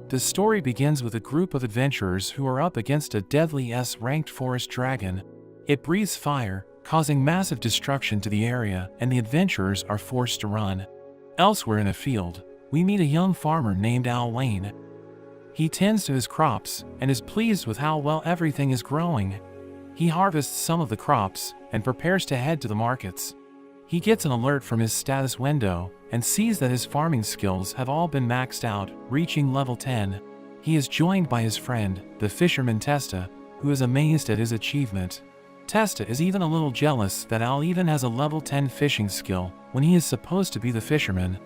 The story begins with a group of adventurers who are up against a deadly S-ranked forest dragon. It breathes fire, causing massive destruction to the area, and the adventurers are forced to run. Elsewhere in a field, we meet a young farmer named Al Wayne. He tends to his crops and is pleased with how well everything is growing. He harvests some of the crops and prepares to head to the markets. He gets an alert from his status window and sees that his farming skills have all been maxed out, reaching level 10. He is joined by his friend, the fisherman Testa, who is amazed at his achievement. Testa is even a little jealous that Al even has a level 10 fishing skill when he is supposed to be the fisherman.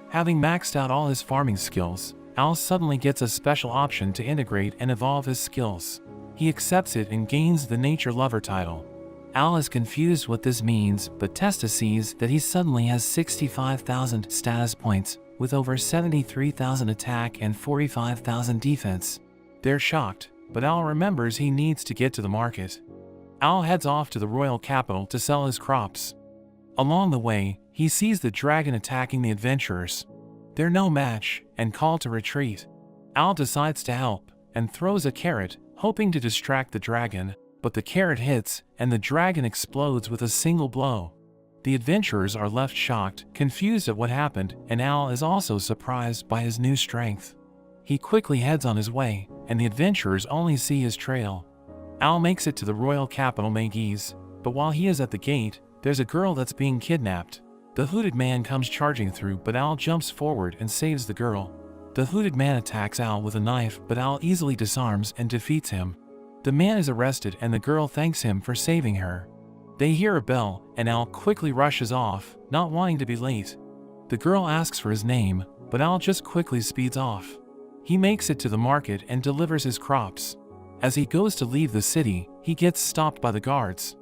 Having maxed out all his farming skills, Al suddenly gets a special option to integrate and evolve his skills. He accepts it and gains the Nature Lover title. Al is confused what this means, but Testa sees that he suddenly has 65,000 status points, with over 73,000 attack and 45,000 defense. They're shocked, but Al remembers he needs to get to the market. Al heads off to the royal capital to sell his crops. Along the way, he sees the dragon attacking the adventurers. They're no match, and call to retreat. Al decides to help, and throws a carrot, hoping to distract the dragon, but the carrot hits, and the dragon explodes with a single blow. The adventurers are left shocked, confused at what happened, and Al is also surprised by his new strength. He quickly heads on his way, and the adventurers only see his trail. Al makes it to the royal capital Maghese, but while he is at the gate, there's a girl that's being kidnapped. The hooded man comes charging through, but Al jumps forward and saves the girl. The hooded man attacks Al with a knife, but Al easily disarms and defeats him. The man is arrested and the girl thanks him for saving her. They hear a bell, and Al quickly rushes off, not wanting to be late. The girl asks for his name, but Al just quickly speeds off. He makes it to the market and delivers his crops. As he goes to leave the city, he gets stopped by the guards.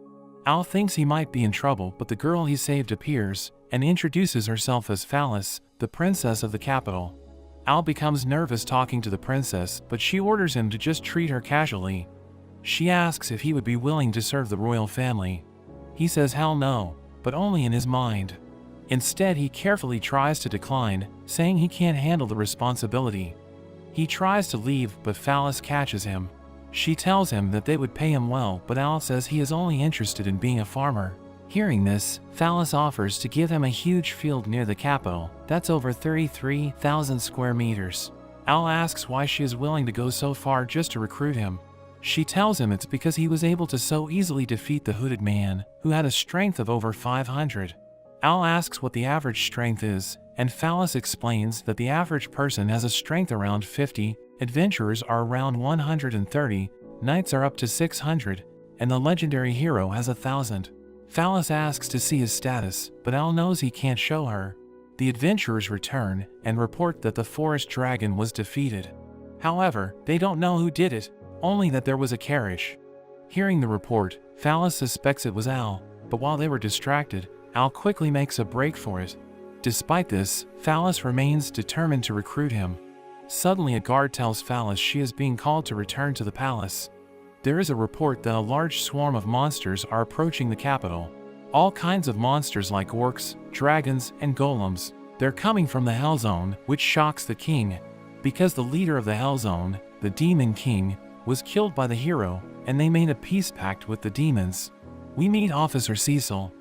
Al thinks he might be in trouble, but the girl he saved appears and introduces herself as Phallus, the princess of the capital. Al becomes nervous talking to the princess, but she orders him to just treat her casually. She asks if he would be willing to serve the royal family. He says hell no, but only in his mind. Instead, he carefully tries to decline, saying he can't handle the responsibility. He tries to leave, but Phallus catches him. She tells him that they would pay him well, but Al says he is only interested in being a farmer. Hearing this, Phallus offers to give him a huge field near the capital, that's over 33,000 square meters. Al asks why she is willing to go so far just to recruit him. She tells him it's because he was able to so easily defeat the hooded man, who had a strength of over 500. Al asks what the average strength is, and Phallus explains that the average person has a strength around 50, adventurers are around 130, knights are up to 600, and the legendary hero has 1,000. Phallus asks to see his status, but Al knows he can't show her. The adventurers return and report that the forest dragon was defeated. However, they don't know who did it, only that there was a carriage. Hearing the report, Phallus suspects it was Al, but while they were distracted, Al quickly makes a break for it. Despite this, Phallus remains determined to recruit him. Suddenly a guard tells Phallus she is being called to return to the palace. There is a report that a large swarm of monsters are approaching the capital. All kinds of monsters like orcs, dragons, and golems. They're coming from the Hell Zone, which shocks the king. Because the leader of the Hell Zone, the Demon King, was killed by the hero, and they made a peace pact with the demons. We meet Officer Cecil.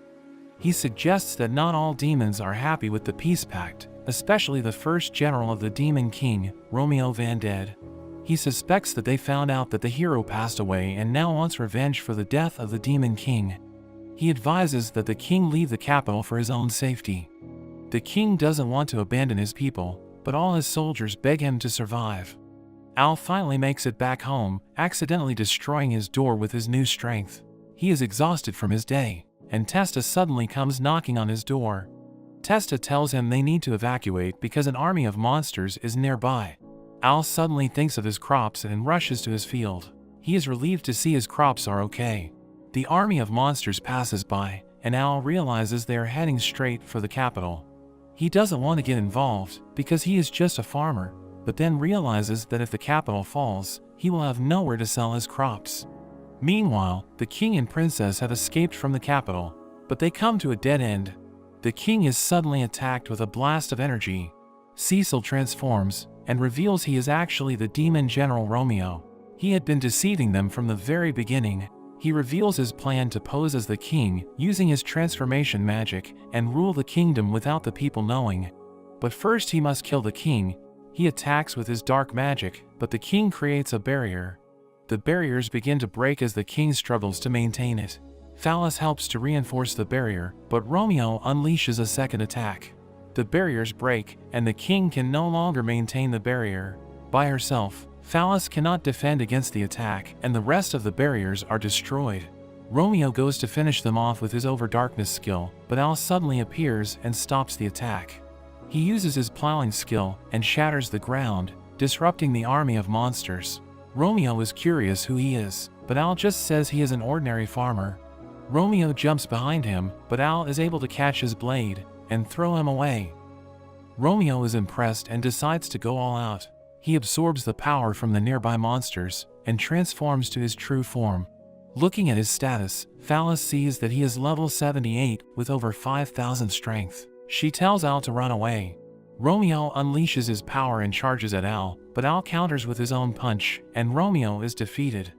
He suggests that not all demons are happy with the peace pact, especially the first general of the Demon King, Romeo Van Dead. He suspects that they found out that the hero passed away and now wants revenge for the death of the Demon King. He advises that the king leave the capital for his own safety. The king doesn't want to abandon his people, but all his soldiers beg him to survive. Al finally makes it back home, accidentally destroying his door with his new strength. He is exhausted from his day, and Testa suddenly comes knocking on his door. Testa tells him they need to evacuate because an army of monsters is nearby. Al suddenly thinks of his crops and rushes to his field. He is relieved to see his crops are okay. The army of monsters passes by, and Al realizes they are heading straight for the capital. He doesn't want to get involved because he is just a farmer, but then realizes that if the capital falls, he will have nowhere to sell his crops. Meanwhile, the king and princess have escaped from the capital, but they come to a dead end. The king is suddenly attacked with a blast of energy. Cecil transforms, and reveals he is actually the demon General Romeo. He had been deceiving them from the very beginning. He reveals his plan to pose as the king, using his transformation magic, and rule the kingdom without the people knowing. But first he must kill the king. He attacks with his dark magic, but the king creates a barrier. The barriers begin to break as the king struggles to maintain it. Phallus helps to reinforce the barrier, but Romeo unleashes a second attack. The barriers break, and the king can no longer maintain the barrier. By herself, Phallus cannot defend against the attack, and the rest of the barriers are destroyed. Romeo goes to finish them off with his over-darkness skill, but Al suddenly appears and stops the attack. He uses his plowing skill and shatters the ground, disrupting the army of monsters. Romeo is curious who he is, but Al just says he is an ordinary farmer. Romeo jumps behind him, but Al is able to catch his blade and throw him away. Romeo is impressed and decides to go all out. He absorbs the power from the nearby monsters and transforms to his true form. Looking at his status, Phallus sees that he is level 78 with over 5,000 strength. She tells Al to run away. Romeo unleashes his power and charges at Al, but Al counters with his own punch, and Romeo is defeated.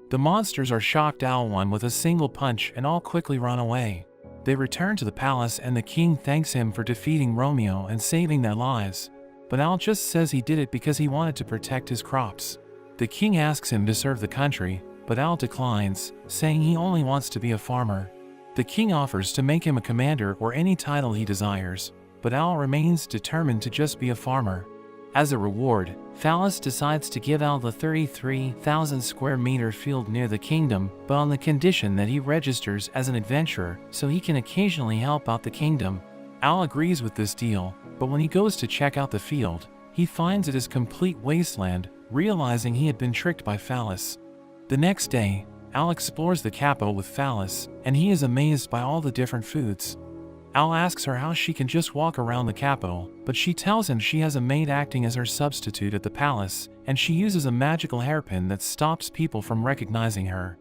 The monsters are shocked Al won with a single punch and all quickly run away. They return to the palace and the king thanks him for defeating Romeo and saving their lives. But Al just says he did it because he wanted to protect his crops. The king asks him to serve the country, but Al declines, saying he only wants to be a farmer. The king offers to make him a commander or any title he desires, but Al remains determined to just be a farmer. As a reward, Phallus decides to give Al the 33,000 square meter field near the kingdom, but on the condition that he registers as an adventurer so he can occasionally help out the kingdom. Al agrees with this deal, but when he goes to check out the field, he finds it is complete wasteland, realizing he had been tricked by Phallus. The next day, Al explores the capital with Phallus, and he is amazed by all the different foods. Al asks her how she can just walk around the capital, but she tells him she has a maid acting as her substitute at the palace, and she uses a magical hairpin that stops people from recognizing her.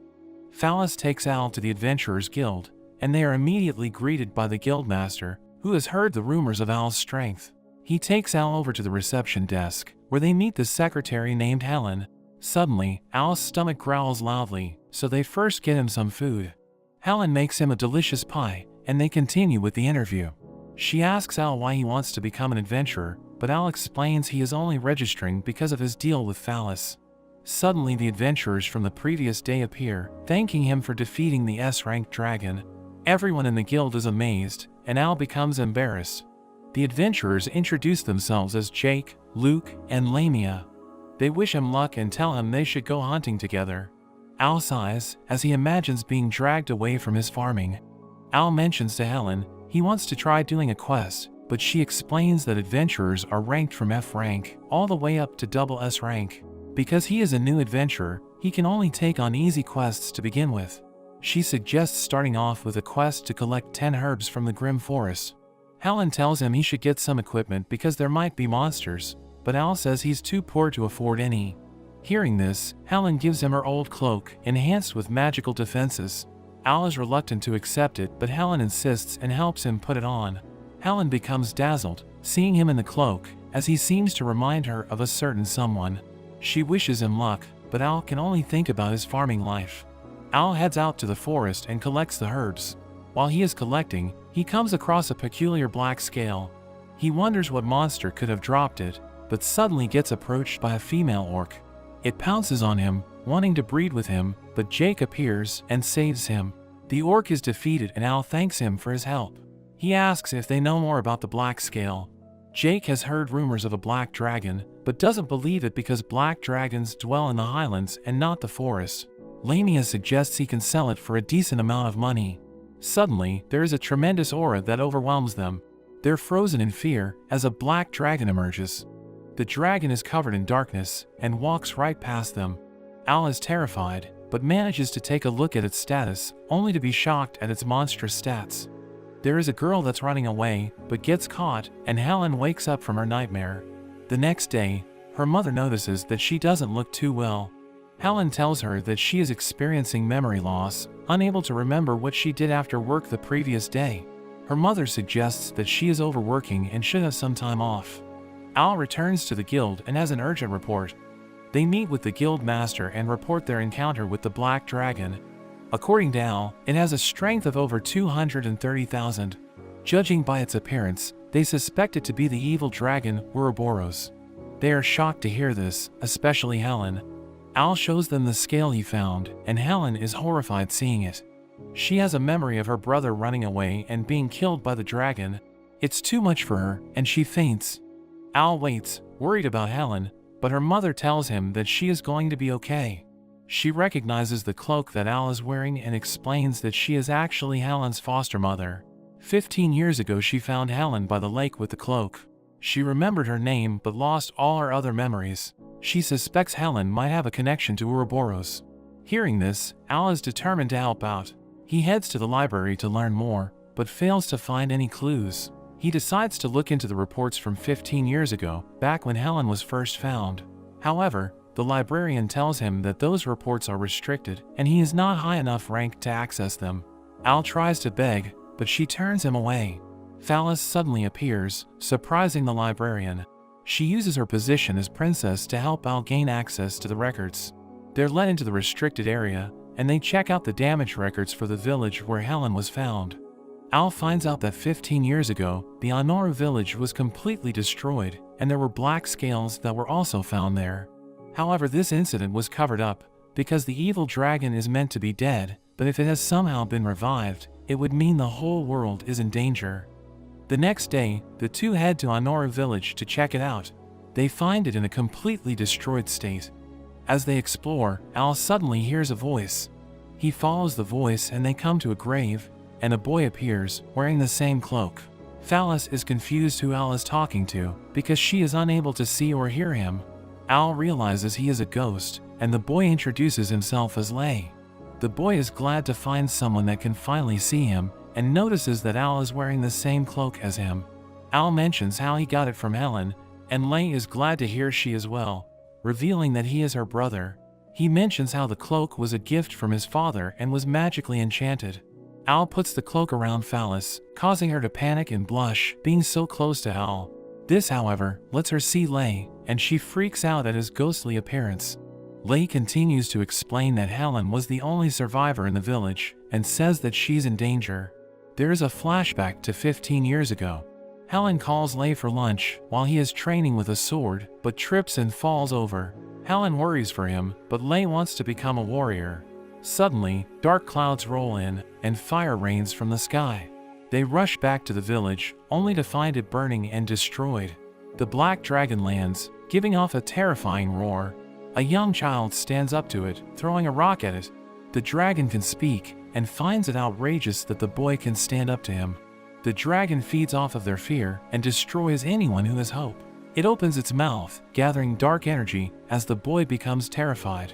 Phallus takes Al to the Adventurers Guild, and they are immediately greeted by the guildmaster, who has heard the rumors of Al's strength. He takes Al over to the reception desk, where they meet the secretary named Helen. Suddenly, Al's stomach growls loudly, so they first get him some food. Helen makes him a delicious pie, and they continue with the interview. She asks Al why he wants to become an adventurer, but Al explains he is only registering because of his deal with Phallus. Suddenly the adventurers from the previous day appear, thanking him for defeating the S-rank dragon. Everyone in the guild is amazed, and Al becomes embarrassed. The adventurers introduce themselves as Jake, Luke, and Lamia. They wish him luck and tell him they should go hunting together. Al sighs as he imagines being dragged away from his farming. Al mentions to Helen he wants to try doing a quest, but she explains that adventurers are ranked from F rank all the way up to double S rank. Because he is a new adventurer, he can only take on easy quests to begin with. She suggests starting off with a quest to collect 10 herbs from the Grim Forest. Helen tells him he should get some equipment because there might be monsters, but Al says he's too poor to afford any. Hearing this, Helen gives him her old cloak, enhanced with magical defenses. Al is reluctant to accept it, but Helen insists and helps him put it on. Helen becomes dazzled, seeing him in the cloak, as he seems to remind her of a certain someone. She wishes him luck, but Al can only think about his farming life. Al heads out to the forest and collects the herbs. While he is collecting, he comes across a peculiar black scale. He wonders what monster could have dropped it, but suddenly gets approached by a female orc. It pounces on him, wanting to breed with him, but Jake appears and saves him. The orc is defeated and Al thanks him for his help. He asks if they know more about the black scale. Jake has heard rumors of a black dragon, but doesn't believe it because black dragons dwell in the highlands and not the forest. Lamia suggests he can sell it for a decent amount of money. Suddenly, there is a tremendous aura that overwhelms them. They're frozen in fear as a black dragon emerges. The dragon is covered in darkness and walks right past them. Al is terrified, but manages to take a look at its status, only to be shocked at its monstrous stats. There is a girl that's running away, but gets caught, and Helen wakes up from her nightmare. The next day, her mother notices that she doesn't look too well. Helen tells her that she is experiencing memory loss, unable to remember what she did after work the previous day. Her mother suggests that she is overworking and should have some time off. Al returns to the guild and has an urgent report. They meet with the guild master and report their encounter with the black dragon. According to Al, it has a strength of over 230,000. Judging by its appearance, they suspect it to be the evil dragon Ouroboros. They are shocked to hear this, especially Helen. Al shows them the scale he found, and Helen is horrified seeing it. She has a memory of her brother running away and being killed by the dragon. It's too much for her, and she faints. Al waits, worried about Helen, but her mother tells him that she is going to be okay. She recognizes the cloak that Al is wearing and explains that she is actually Helen's foster mother. 15 years ago she found Helen by the lake with the cloak. She remembered her name but lost all her other memories. She suspects Helen might have a connection to Ouroboros. Hearing this, Al is determined to help out. He heads to the library to learn more, but fails to find any clues. He decides to look into the reports from 15 years ago, back when Helen was first found. However, the librarian tells him that those reports are restricted and he is not high enough ranked to access them. Al tries to beg, but she turns him away. Phallus suddenly appears, surprising the librarian. She uses her position as princess to help Al gain access to the records. They're led into the restricted area, and they check out the damage records for the village where Helen was found. Al finds out that 15 years ago, the Honoru village was completely destroyed, and there were black scales that were also found there. However, this incident was covered up, because the evil dragon is meant to be dead, but if it has somehow been revived, it would mean the whole world is in danger. The next day, the two head to Honoru village to check it out. They find it in a completely destroyed state. As they explore, Al suddenly hears a voice. He follows the voice and they come to a grave, and a boy appears, wearing the same cloak. Phallus is confused who Al is talking to, because she is unable to see or hear him. Al realizes he is a ghost, and the boy introduces himself as Lay. The boy is glad to find someone that can finally see him, and notices that Al is wearing the same cloak as him. Al mentions how he got it from Helen, and Lay is glad to hear she as well, revealing that he is her brother. He mentions how the cloak was a gift from his father and was magically enchanted. Al puts the cloak around Phallus, causing her to panic and blush, being so close to Al. This, however, lets her see Lay, and she freaks out at his ghostly appearance. Lay continues to explain that Helen was the only survivor in the village, and says that she's in danger. There is a flashback to 15 years ago. Helen calls Lay for lunch while he is training with a sword, but trips and falls over. Helen worries for him, but Lay wants to become a warrior. Suddenly, dark clouds roll in, and fire rains from the sky. They rush back to the village, only to find it burning and destroyed. The black dragon lands, giving off a terrifying roar. A young child stands up to it, throwing a rock at it. The dragon can speak, and finds it outrageous that the boy can stand up to him. The dragon feeds off of their fear, and destroys anyone who has hope. It opens its mouth, gathering dark energy, as the boy becomes terrified.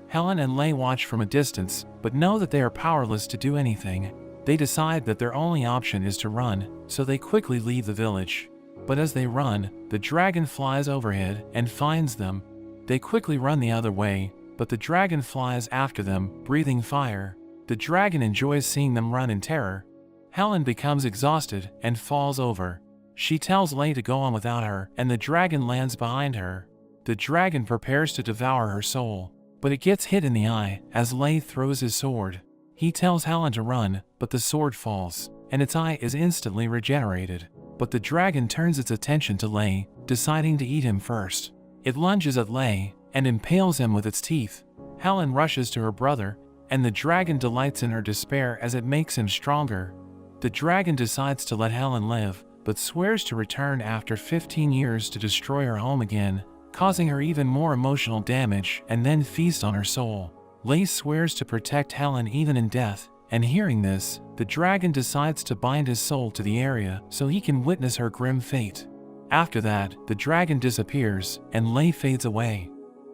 Helen and Lay watch from a distance, but know that they are powerless to do anything. They decide that their only option is to run, so they quickly leave the village. But as they run, the dragon flies overhead and finds them. They quickly run the other way, but the dragon flies after them, breathing fire. The dragon enjoys seeing them run in terror. Helen becomes exhausted and falls over. She tells Lay to go on without her, and the dragon lands behind her. The dragon prepares to devour her soul, but it gets hit in the eye as Lay throws his sword. He tells Helen to run, but the sword falls, and its eye is instantly regenerated. But the dragon turns its attention to Lay, deciding to eat him first. It lunges at Lay, and impales him with its teeth. Helen rushes to her brother, and the dragon delights in her despair as it makes him stronger. The dragon decides to let Helen live, but swears to return after 15 years to destroy her home again, causing her even more emotional damage and then feast on her soul. Lay swears to protect Helen even in death, and hearing this, the dragon decides to bind his soul to the area so he can witness her grim fate. After that, the dragon disappears, and Lay fades away.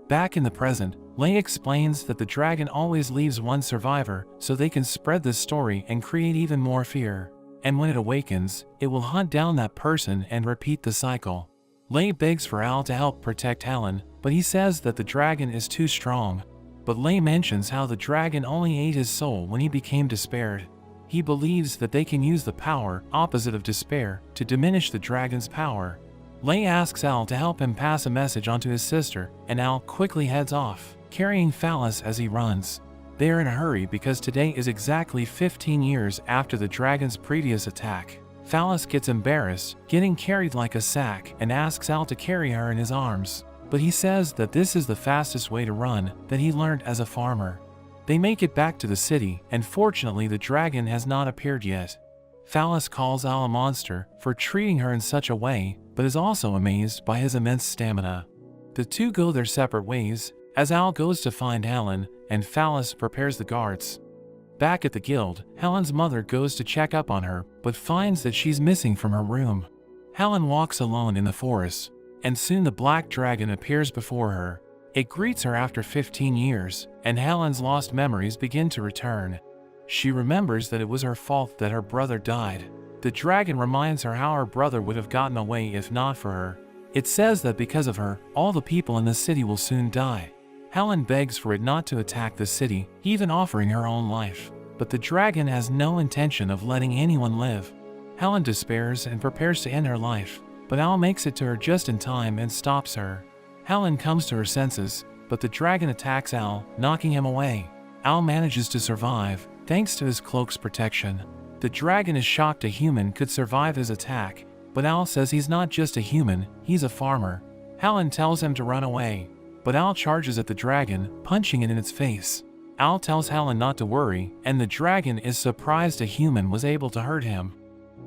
Back in the present, Lay explains that the dragon always leaves one survivor so they can spread this story and create even more fear. And when it awakens, it will hunt down that person and repeat the cycle. Lay begs for Al to help protect Helen, but he says that the dragon is too strong. But Lay mentions how the dragon only ate his soul when he became despaired. He believes that they can use the power, opposite of despair, to diminish the dragon's power. Lay asks Al to help him pass a message on to his sister, and Al quickly heads off, carrying Phallus as he runs. They are in a hurry because today is exactly 15 years after the dragon's previous attack. Phallus gets embarrassed, getting carried like a sack, and asks Al to carry her in his arms. But he says that this is the fastest way to run that he learned as a farmer. They make it back to the city, and fortunately the dragon has not appeared yet. Phallus calls Al a monster for treating her in such a way, but is also amazed by his immense stamina. The two go their separate ways, as Al goes to find Helen, and Phallus prepares the guards. Back at the guild, Helen's mother goes to check up on her, but finds that she's missing from her room. Helen walks alone in the forest, and soon the black dragon appears before her. It greets her after 15 years, and Helen's lost memories begin to return. She remembers that it was her fault that her brother died. The dragon reminds her how her brother would have gotten away if not for her. It says that because of her, all the people in the city will soon die. Helen begs for it not to attack the city, even offering her own life. But the dragon has no intention of letting anyone live. Helen despairs and prepares to end her life, but Al makes it to her just in time and stops her. Helen comes to her senses, but the dragon attacks Al, knocking him away. Al manages to survive, thanks to his cloak's protection. The dragon is shocked a human could survive his attack, but Al says he's not just a human, he's a farmer. Helen tells him to run away, but Al charges at the dragon, punching it in its face. Al tells Helen not to worry, and the dragon is surprised a human was able to hurt him.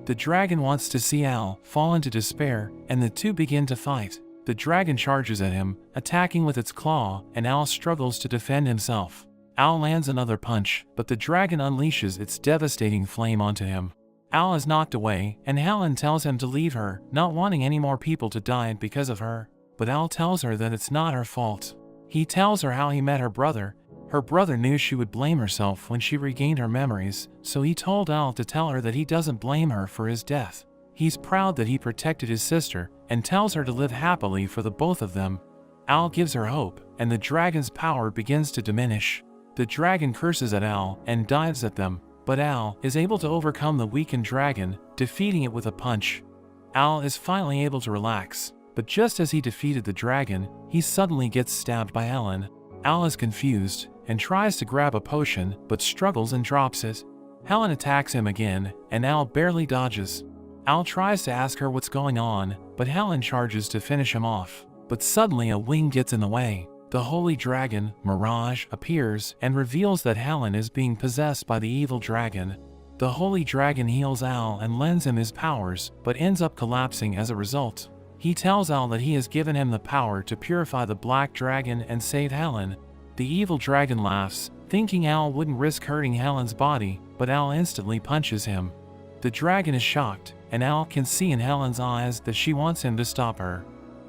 The dragon wants to see Al fall into despair, and the two begin to fight. The dragon charges at him, attacking with its claw, and Al struggles to defend himself. Al lands another punch, but the dragon unleashes its devastating flame onto him. Al is knocked away, and Helen tells him to leave her, not wanting any more people to die because of her. But Al tells her that it's not her fault. He tells her how he met her brother. Her brother knew she would blame herself when she regained her memories, so he told Al to tell her that he doesn't blame her for his death. He's proud that he protected his sister, and tells her to live happily for the both of them. Al gives her hope, and the dragon's power begins to diminish. The dragon curses at Al and dives at them, but Al is able to overcome the weakened dragon, defeating it with a punch. Al is finally able to relax, but just as he defeated the dragon, he suddenly gets stabbed by Helen. Al is confused and tries to grab a potion, but struggles and drops it. Helen attacks him again, and Al barely dodges. Al tries to ask her what's going on, but Helen charges to finish him off. But suddenly a wing gets in the way. The holy dragon, Mirage, appears and reveals that Helen is being possessed by the evil dragon. The holy dragon heals Al and lends him his powers, but ends up collapsing as a result. He tells Al that he has given him the power to purify the black dragon and save Helen. The evil dragon laughs, thinking Al wouldn't risk hurting Helen's body, but Al instantly punches him. The dragon is shocked, and Al can see in Helen's eyes that she wants him to stop her.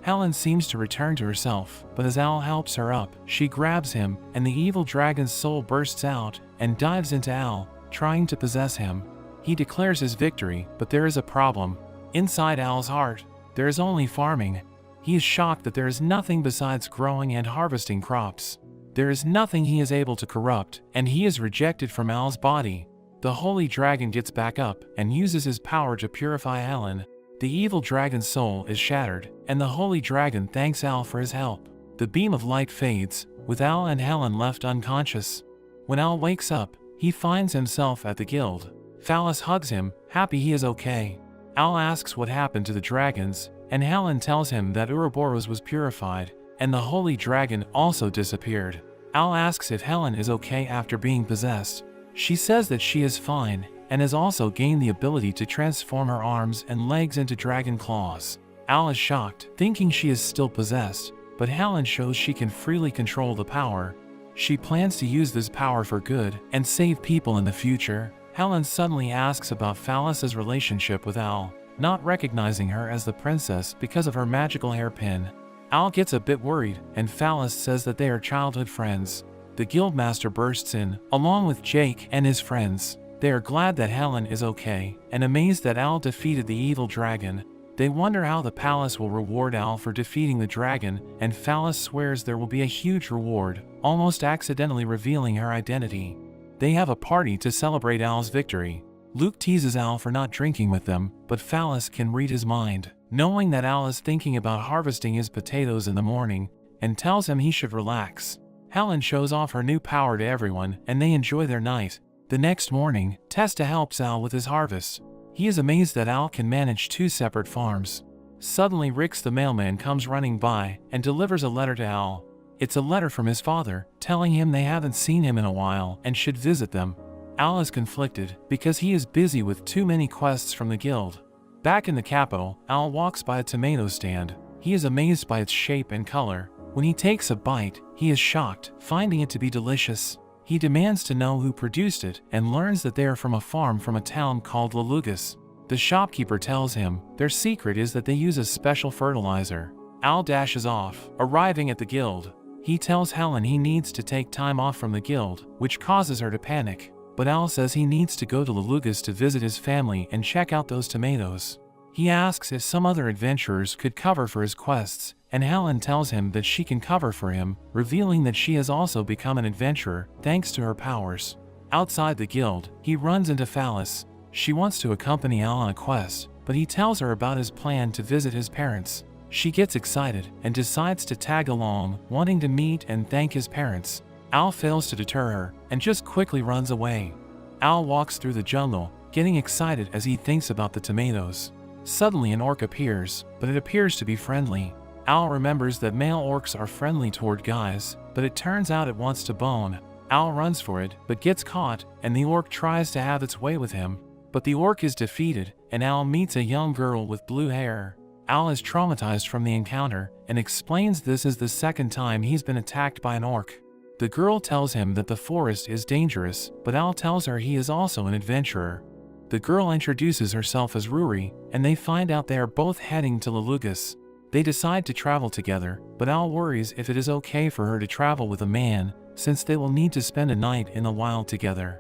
Helen seems to return to herself, but as Al helps her up, she grabs him, and the evil dragon's soul bursts out and dives into Al, trying to possess him. He declares his victory, but there is a problem. Inside Al's heart, there is only farming. He is shocked that there is nothing besides growing and harvesting crops. There is nothing he is able to corrupt, and he is rejected from Al's body. The holy dragon gets back up and uses his power to purify Helen. The evil dragon's soul is shattered, and the holy dragon thanks Al for his help. The beam of light fades, with Al and Helen left unconscious. When Al wakes up, he finds himself at the guild. Phallus hugs him, happy he is okay. Al asks what happened to the dragons, and Helen tells him that Ouroboros was purified, and the holy dragon also disappeared. Al asks if Helen is okay after being possessed. She says that she is fine, and has also gained the ability to transform her arms and legs into dragon claws. Al is shocked, thinking she is still possessed, but Helen shows she can freely control the power. She plans to use this power for good and save people in the future. Helen suddenly asks about Phallus's relationship with Al, not recognizing her as the princess because of her magical hairpin. Al gets a bit worried, and Phallus says that they are childhood friends. The guildmaster bursts in, along with Jake and his friends. They are glad that Helen is okay, and amazed that Al defeated the evil dragon. They wonder how the palace will reward Al for defeating the dragon, and Phallus swears there will be a huge reward, almost accidentally revealing her identity. They have a party to celebrate Al's victory. Luke teases Al for not drinking with them, but Phallus can read his mind, knowing that Al is thinking about harvesting his potatoes in the morning, and tells him he should relax. Helen shows off her new power to everyone, and they enjoy their night. The next morning, Testa helps Al with his harvest. He is amazed that Al can manage 2 separate farms. Suddenly Rix the mailman comes running by and delivers a letter to Al. It's a letter from his father, telling him they haven't seen him in a while and should visit them. Al is conflicted because he is busy with too many quests from the guild. Back in the capital, Al walks by a tomato stand. He is amazed by its shape and color. When he takes a bite, he is shocked, finding it to be delicious. He demands to know who produced it and learns that they are from a farm from a town called Lalugas. The shopkeeper tells him their secret is that they use a special fertilizer. Al dashes off, arriving at the guild. He tells Helen he needs to take time off from the guild, which causes her to panic. But Al says he needs to go to Lalugas to visit his family and check out those tomatoes. He asks if some other adventurers could cover for his quests, and Helen tells him that she can cover for him, revealing that she has also become an adventurer thanks to her powers. Outside the guild, he runs into Phallus. She wants to accompany Al on a quest, but he tells her about his plan to visit his parents. She gets excited and decides to tag along, wanting to meet and thank his parents. Al fails to deter her and just quickly runs away. Al walks through the jungle, getting excited as he thinks about the tomatoes. Suddenly an orc appears, but it appears to be friendly. Al remembers that male orcs are friendly toward guys, but it turns out it wants to bone. Al runs for it, but gets caught, and the orc tries to have its way with him. But the orc is defeated, and Al meets a young girl with blue hair. Al is traumatized from the encounter, and explains this is the second time he's been attacked by an orc. The girl tells him that the forest is dangerous, but Al tells her he is also an adventurer. The girl introduces herself as Ruri, and they find out they are both heading to Lalugas. They decide to travel together, but Al worries if it is okay for her to travel with a man, since they will need to spend a night in the wild together.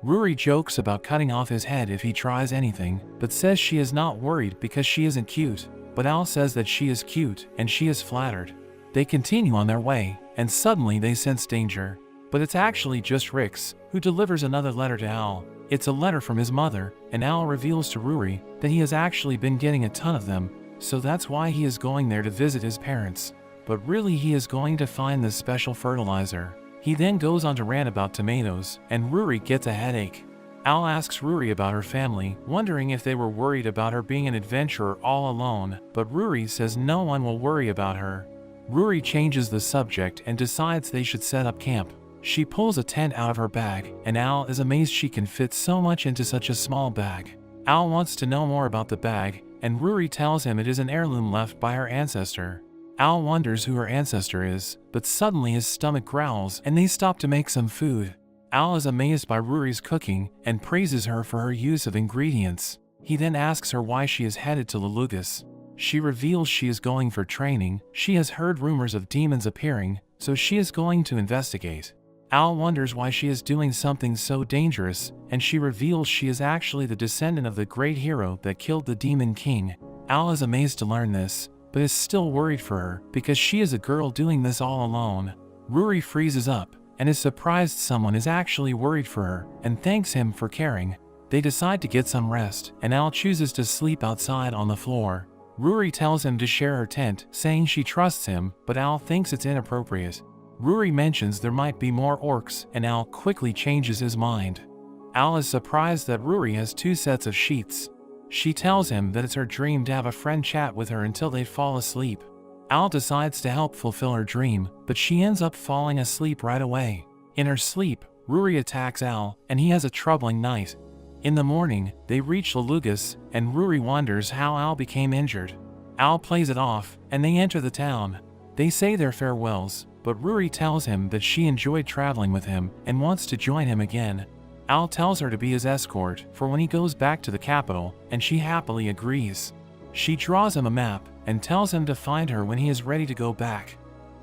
Ruri jokes about cutting off his head if he tries anything, but says she is not worried because she isn't cute. But Al says that she is cute, and she is flattered. They continue on their way, and suddenly they sense danger. But it's actually just Rix, who delivers another letter to Al. It's a letter from his mother, and Al reveals to Ruri that he has actually been getting a ton of them, so that's why he is going there to visit his parents. But really he is going to find the special fertilizer. He then goes on to rant about tomatoes, and Ruri gets a headache. Al asks Ruri about her family, wondering if they were worried about her being an adventurer all alone, but Ruri says no one will worry about her. Ruri changes the subject and decides they should set up camp. She pulls a tent out of her bag, and Al is amazed she can fit so much into such a small bag. Al wants to know more about the bag, and Ruri tells him it is an heirloom left by her ancestor. Al wonders who her ancestor is, but suddenly his stomach growls and they stop to make some food. Al is amazed by Ruri's cooking and praises her for her use of ingredients. He then asks her why she is headed to Lalugas. She reveals she is going for training. She has heard rumors of demons appearing, so she is going to investigate. Al wonders why she is doing something so dangerous, and she reveals she is actually the descendant of the great hero that killed the Demon King. Al is amazed to learn this, but is still worried for her because she is a girl doing this all alone. Ruri freezes up and is surprised someone is actually worried for her and thanks him for caring. They decide to get some rest, and Al chooses to sleep outside on the floor. Ruri tells him to share her tent, saying she trusts him, but Al thinks it's inappropriate. Ruri mentions there might be more orcs, and Al quickly changes his mind. Al is surprised that Ruri has 2 sets of sheets. She tells him that it's her dream to have a friend chat with her until they fall asleep. Al decides to help fulfill her dream, but she ends up falling asleep right away. In her sleep, Ruri attacks Al, and he has a troubling night. In the morning, they reach Lalugas, and Ruri wonders how Al became injured. Al plays it off, and they enter the town. They say their farewells, but Ruri tells him that she enjoyed traveling with him and wants to join him again. Al tells her to be his escort for when he goes back to the capital, and she happily agrees. She draws him a map and tells him to find her when he is ready to go back.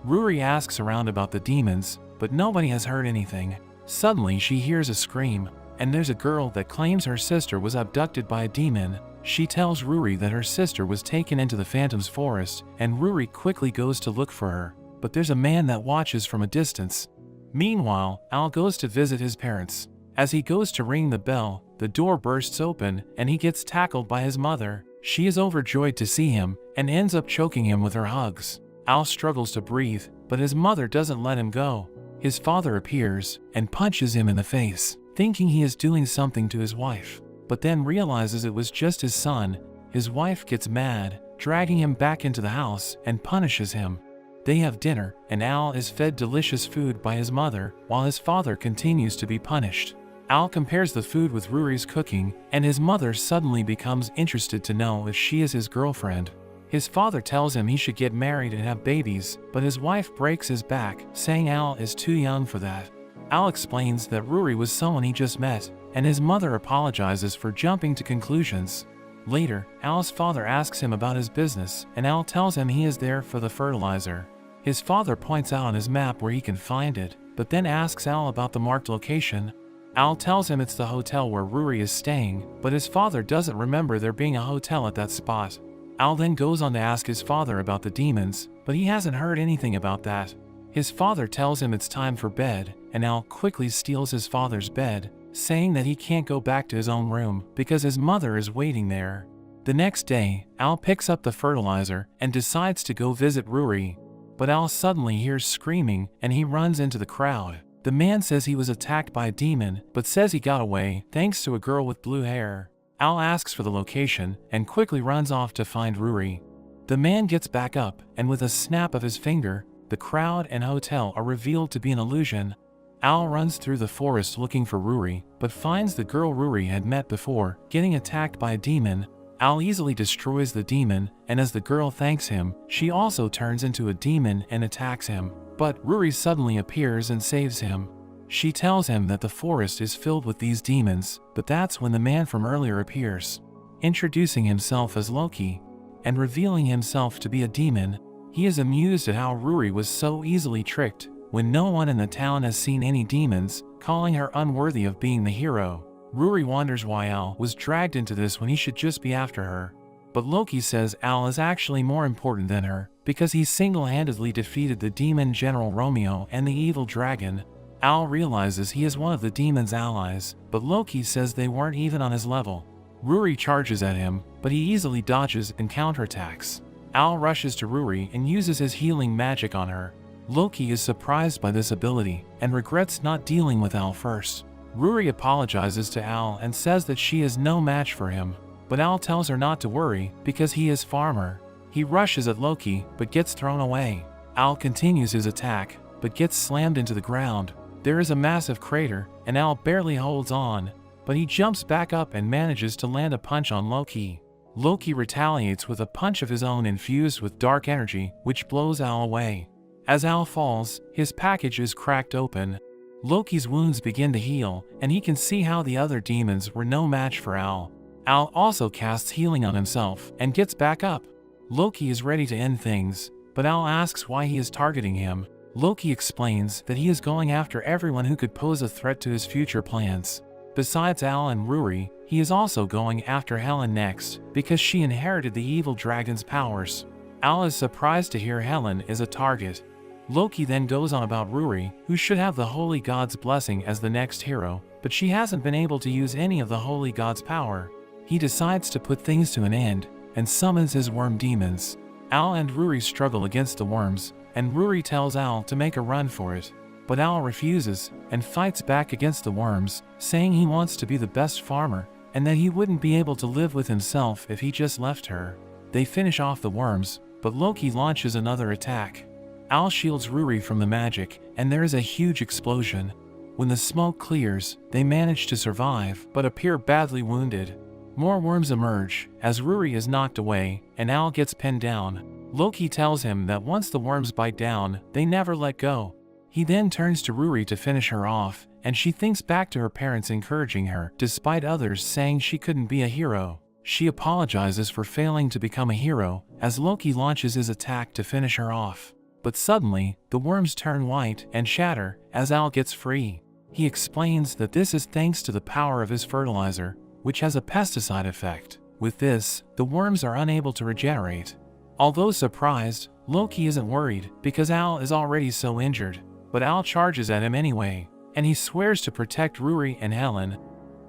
Ruri asks around about the demons, but nobody has heard anything. Suddenly she hears a scream, and there's a girl that claims her sister was abducted by a demon. She tells Ruri that her sister was taken into the Phantom's forest, and Ruri quickly goes to look for her, but there's a man that watches from a distance. Meanwhile, Al goes to visit his parents. As he goes to ring the bell, the door bursts open, and he gets tackled by his mother. She is overjoyed to see him and ends up choking him with her hugs. Al struggles to breathe, but his mother doesn't let him go. His father appears and punches him in the face, thinking he is doing something to his wife, but then realizes it was just his son. His wife gets mad, dragging him back into the house and punishes him. They have dinner, and Al is fed delicious food by his mother, while his father continues to be punished. Al compares the food with Rory's cooking, and his mother suddenly becomes interested to know if she is his girlfriend. His father tells him he should get married and have babies, but his wife breaks his back, saying Al is too young for that. Al explains that Rory was someone he just met, and his mother apologizes for jumping to conclusions. Later, Al's father asks him about his business, and Al tells him he is there for the fertilizer. His father points out on his map where he can find it, but then asks Al about the marked location. Al tells him it's the hotel where Rory is staying, but his father doesn't remember there being a hotel at that spot. Al then goes on to ask his father about the demons, but he hasn't heard anything about that. His father tells him it's time for bed, and Al quickly steals his father's bed, saying that he can't go back to his own room because his mother is waiting there. The next day, Al picks up the fertilizer and decides to go visit Rory, but Al suddenly hears screaming and he runs into the crowd. The man says he was attacked by a demon, but says he got away thanks to a girl with blue hair. Al asks for the location and quickly runs off to find Rory. The man gets back up, and with a snap of his finger, the crowd and hotel are revealed to be an illusion. Al runs through the forest looking for Rory, but finds the girl Rory had met before getting attacked by a demon. Al easily destroys the demon, and as the girl thanks him, she also turns into a demon and attacks him. But Rory suddenly appears and saves him. She tells him that the forest is filled with these demons, but that's when the man from earlier appears, introducing himself as Loki, and revealing himself to be a demon. He is amused at how Rory was so easily tricked, when no one in the town has seen any demons, calling her unworthy of being the hero. Rory wonders why Al was dragged into this when he should just be after her. But Loki says Al is actually more important than her, because he single-handedly defeated the demon General Romeo and the evil dragon. Al realizes he is one of the demon's allies, but Loki says they weren't even on his level. Rory charges at him, but he easily dodges and counterattacks. Al rushes to Rory and uses his healing magic on her. Loki is surprised by this ability and regrets not dealing with Al first. Rory apologizes to Al and says that she is no match for him, but Al tells her not to worry because he is Farmer. He rushes at Loki but gets thrown away. Al continues his attack but gets slammed into the ground. There is a massive crater and Al barely holds on, but he jumps back up and manages to land a punch on Loki. Loki retaliates with a punch of his own infused with dark energy, which blows Al away. As Al falls, his package is cracked open. Loki's wounds begin to heal, and he can see how the other demons were no match for Al. Al also casts healing on himself and gets back up. Loki is ready to end things, but Al asks why he is targeting him. Loki explains that he is going after everyone who could pose a threat to his future plans. Besides Al and Rory, he is also going after Helen next, because she inherited the evil dragon's powers. Al is surprised to hear Helen is a target. Loki then goes on about Rory, who should have the Holy God's blessing as the next hero, but she hasn't been able to use any of the Holy God's power. He decides to put things to an end, and summons his worm demons. Al and Rory struggle against the worms, and Rory tells Al to make a run for it. But Al refuses, and fights back against the worms, saying he wants to be the best farmer, and that he wouldn't be able to live with himself if he just left her. They finish off the worms, but Loki launches another attack. Al shields Rory from the magic, and there is a huge explosion. When the smoke clears, they manage to survive, but appear badly wounded. More worms emerge, as Rory is knocked away, and Al gets pinned down. Loki tells him that once the worms bite down, they never let go. He then turns to Rory to finish her off, and she thinks back to her parents encouraging her, despite others saying she couldn't be a hero. She apologizes for failing to become a hero, as Loki launches his attack to finish her off. But suddenly, the worms turn white and shatter as Al gets free. He explains that this is thanks to the power of his fertilizer, which has a pesticide effect. With this, the worms are unable to regenerate. Although surprised, Loki isn't worried because Al is already so injured. But Al charges at him anyway, and he swears to protect Rory and Helen.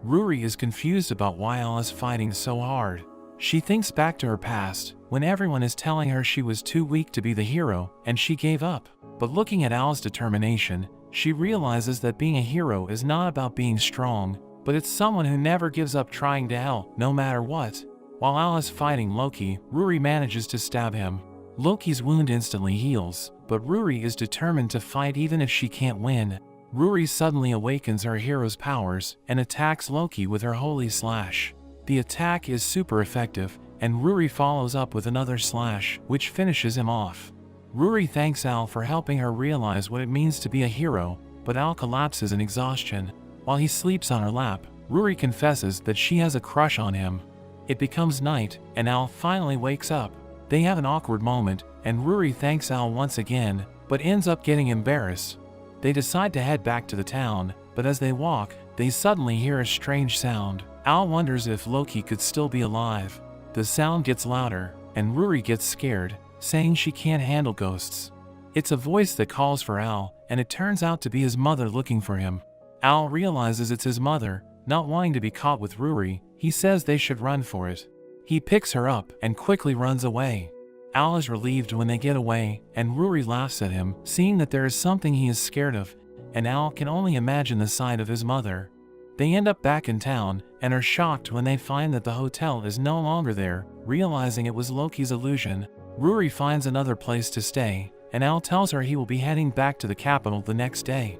Rory is confused about why Al is fighting so hard. She thinks back to her past, when everyone is telling her she was too weak to be the hero, and she gave up. But looking at Al's determination, she realizes that being a hero is not about being strong, but it's someone who never gives up trying to help, no matter what. While Al is fighting Loki, Ruri manages to stab him. Loki's wound instantly heals, but Ruri is determined to fight even if she can't win. Ruri suddenly awakens her hero's powers and attacks Loki with her holy slash. The attack is super effective, and Ruri follows up with another slash, which finishes him off. Ruri thanks Al for helping her realize what it means to be a hero, but Al collapses in exhaustion. While he sleeps on her lap, Ruri confesses that she has a crush on him. It becomes night, and Al finally wakes up. They have an awkward moment, and Ruri thanks Al once again, but ends up getting embarrassed. They decide to head back to the town, but as they walk, they suddenly hear a strange sound. Al wonders if Loki could still be alive. The sound gets louder, and Ruri gets scared, saying she can't handle ghosts. It's a voice that calls for Al, and it turns out to be his mother looking for him. Al realizes it's his mother. Not wanting to be caught with Ruri, he says they should run for it. He picks her up and quickly runs away. Al is relieved when they get away, and Ruri laughs at him, seeing that there is something he is scared of, and Al can only imagine the sight of his mother. They end up back in town, and are shocked when they find that the hotel is no longer there, realizing it was Loki's illusion. Ruri finds another place to stay, and Al tells her he will be heading back to the capital the next day.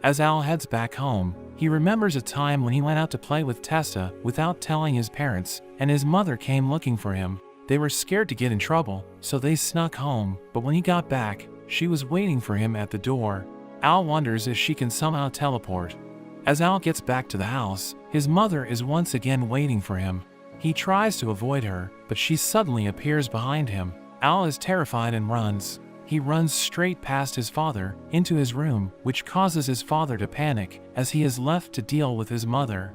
As Al heads back home, he remembers a time when he went out to play with Testa without telling his parents, and his mother came looking for him. They were scared to get in trouble, so they snuck home, but when he got back, she was waiting for him at the door. Al wonders if she can somehow teleport. As Al gets back to the house, his mother is once again waiting for him. He tries to avoid her, but she suddenly appears behind him. Al is terrified and runs. He runs straight past his father, into his room, which causes his father to panic, as he is left to deal with his mother.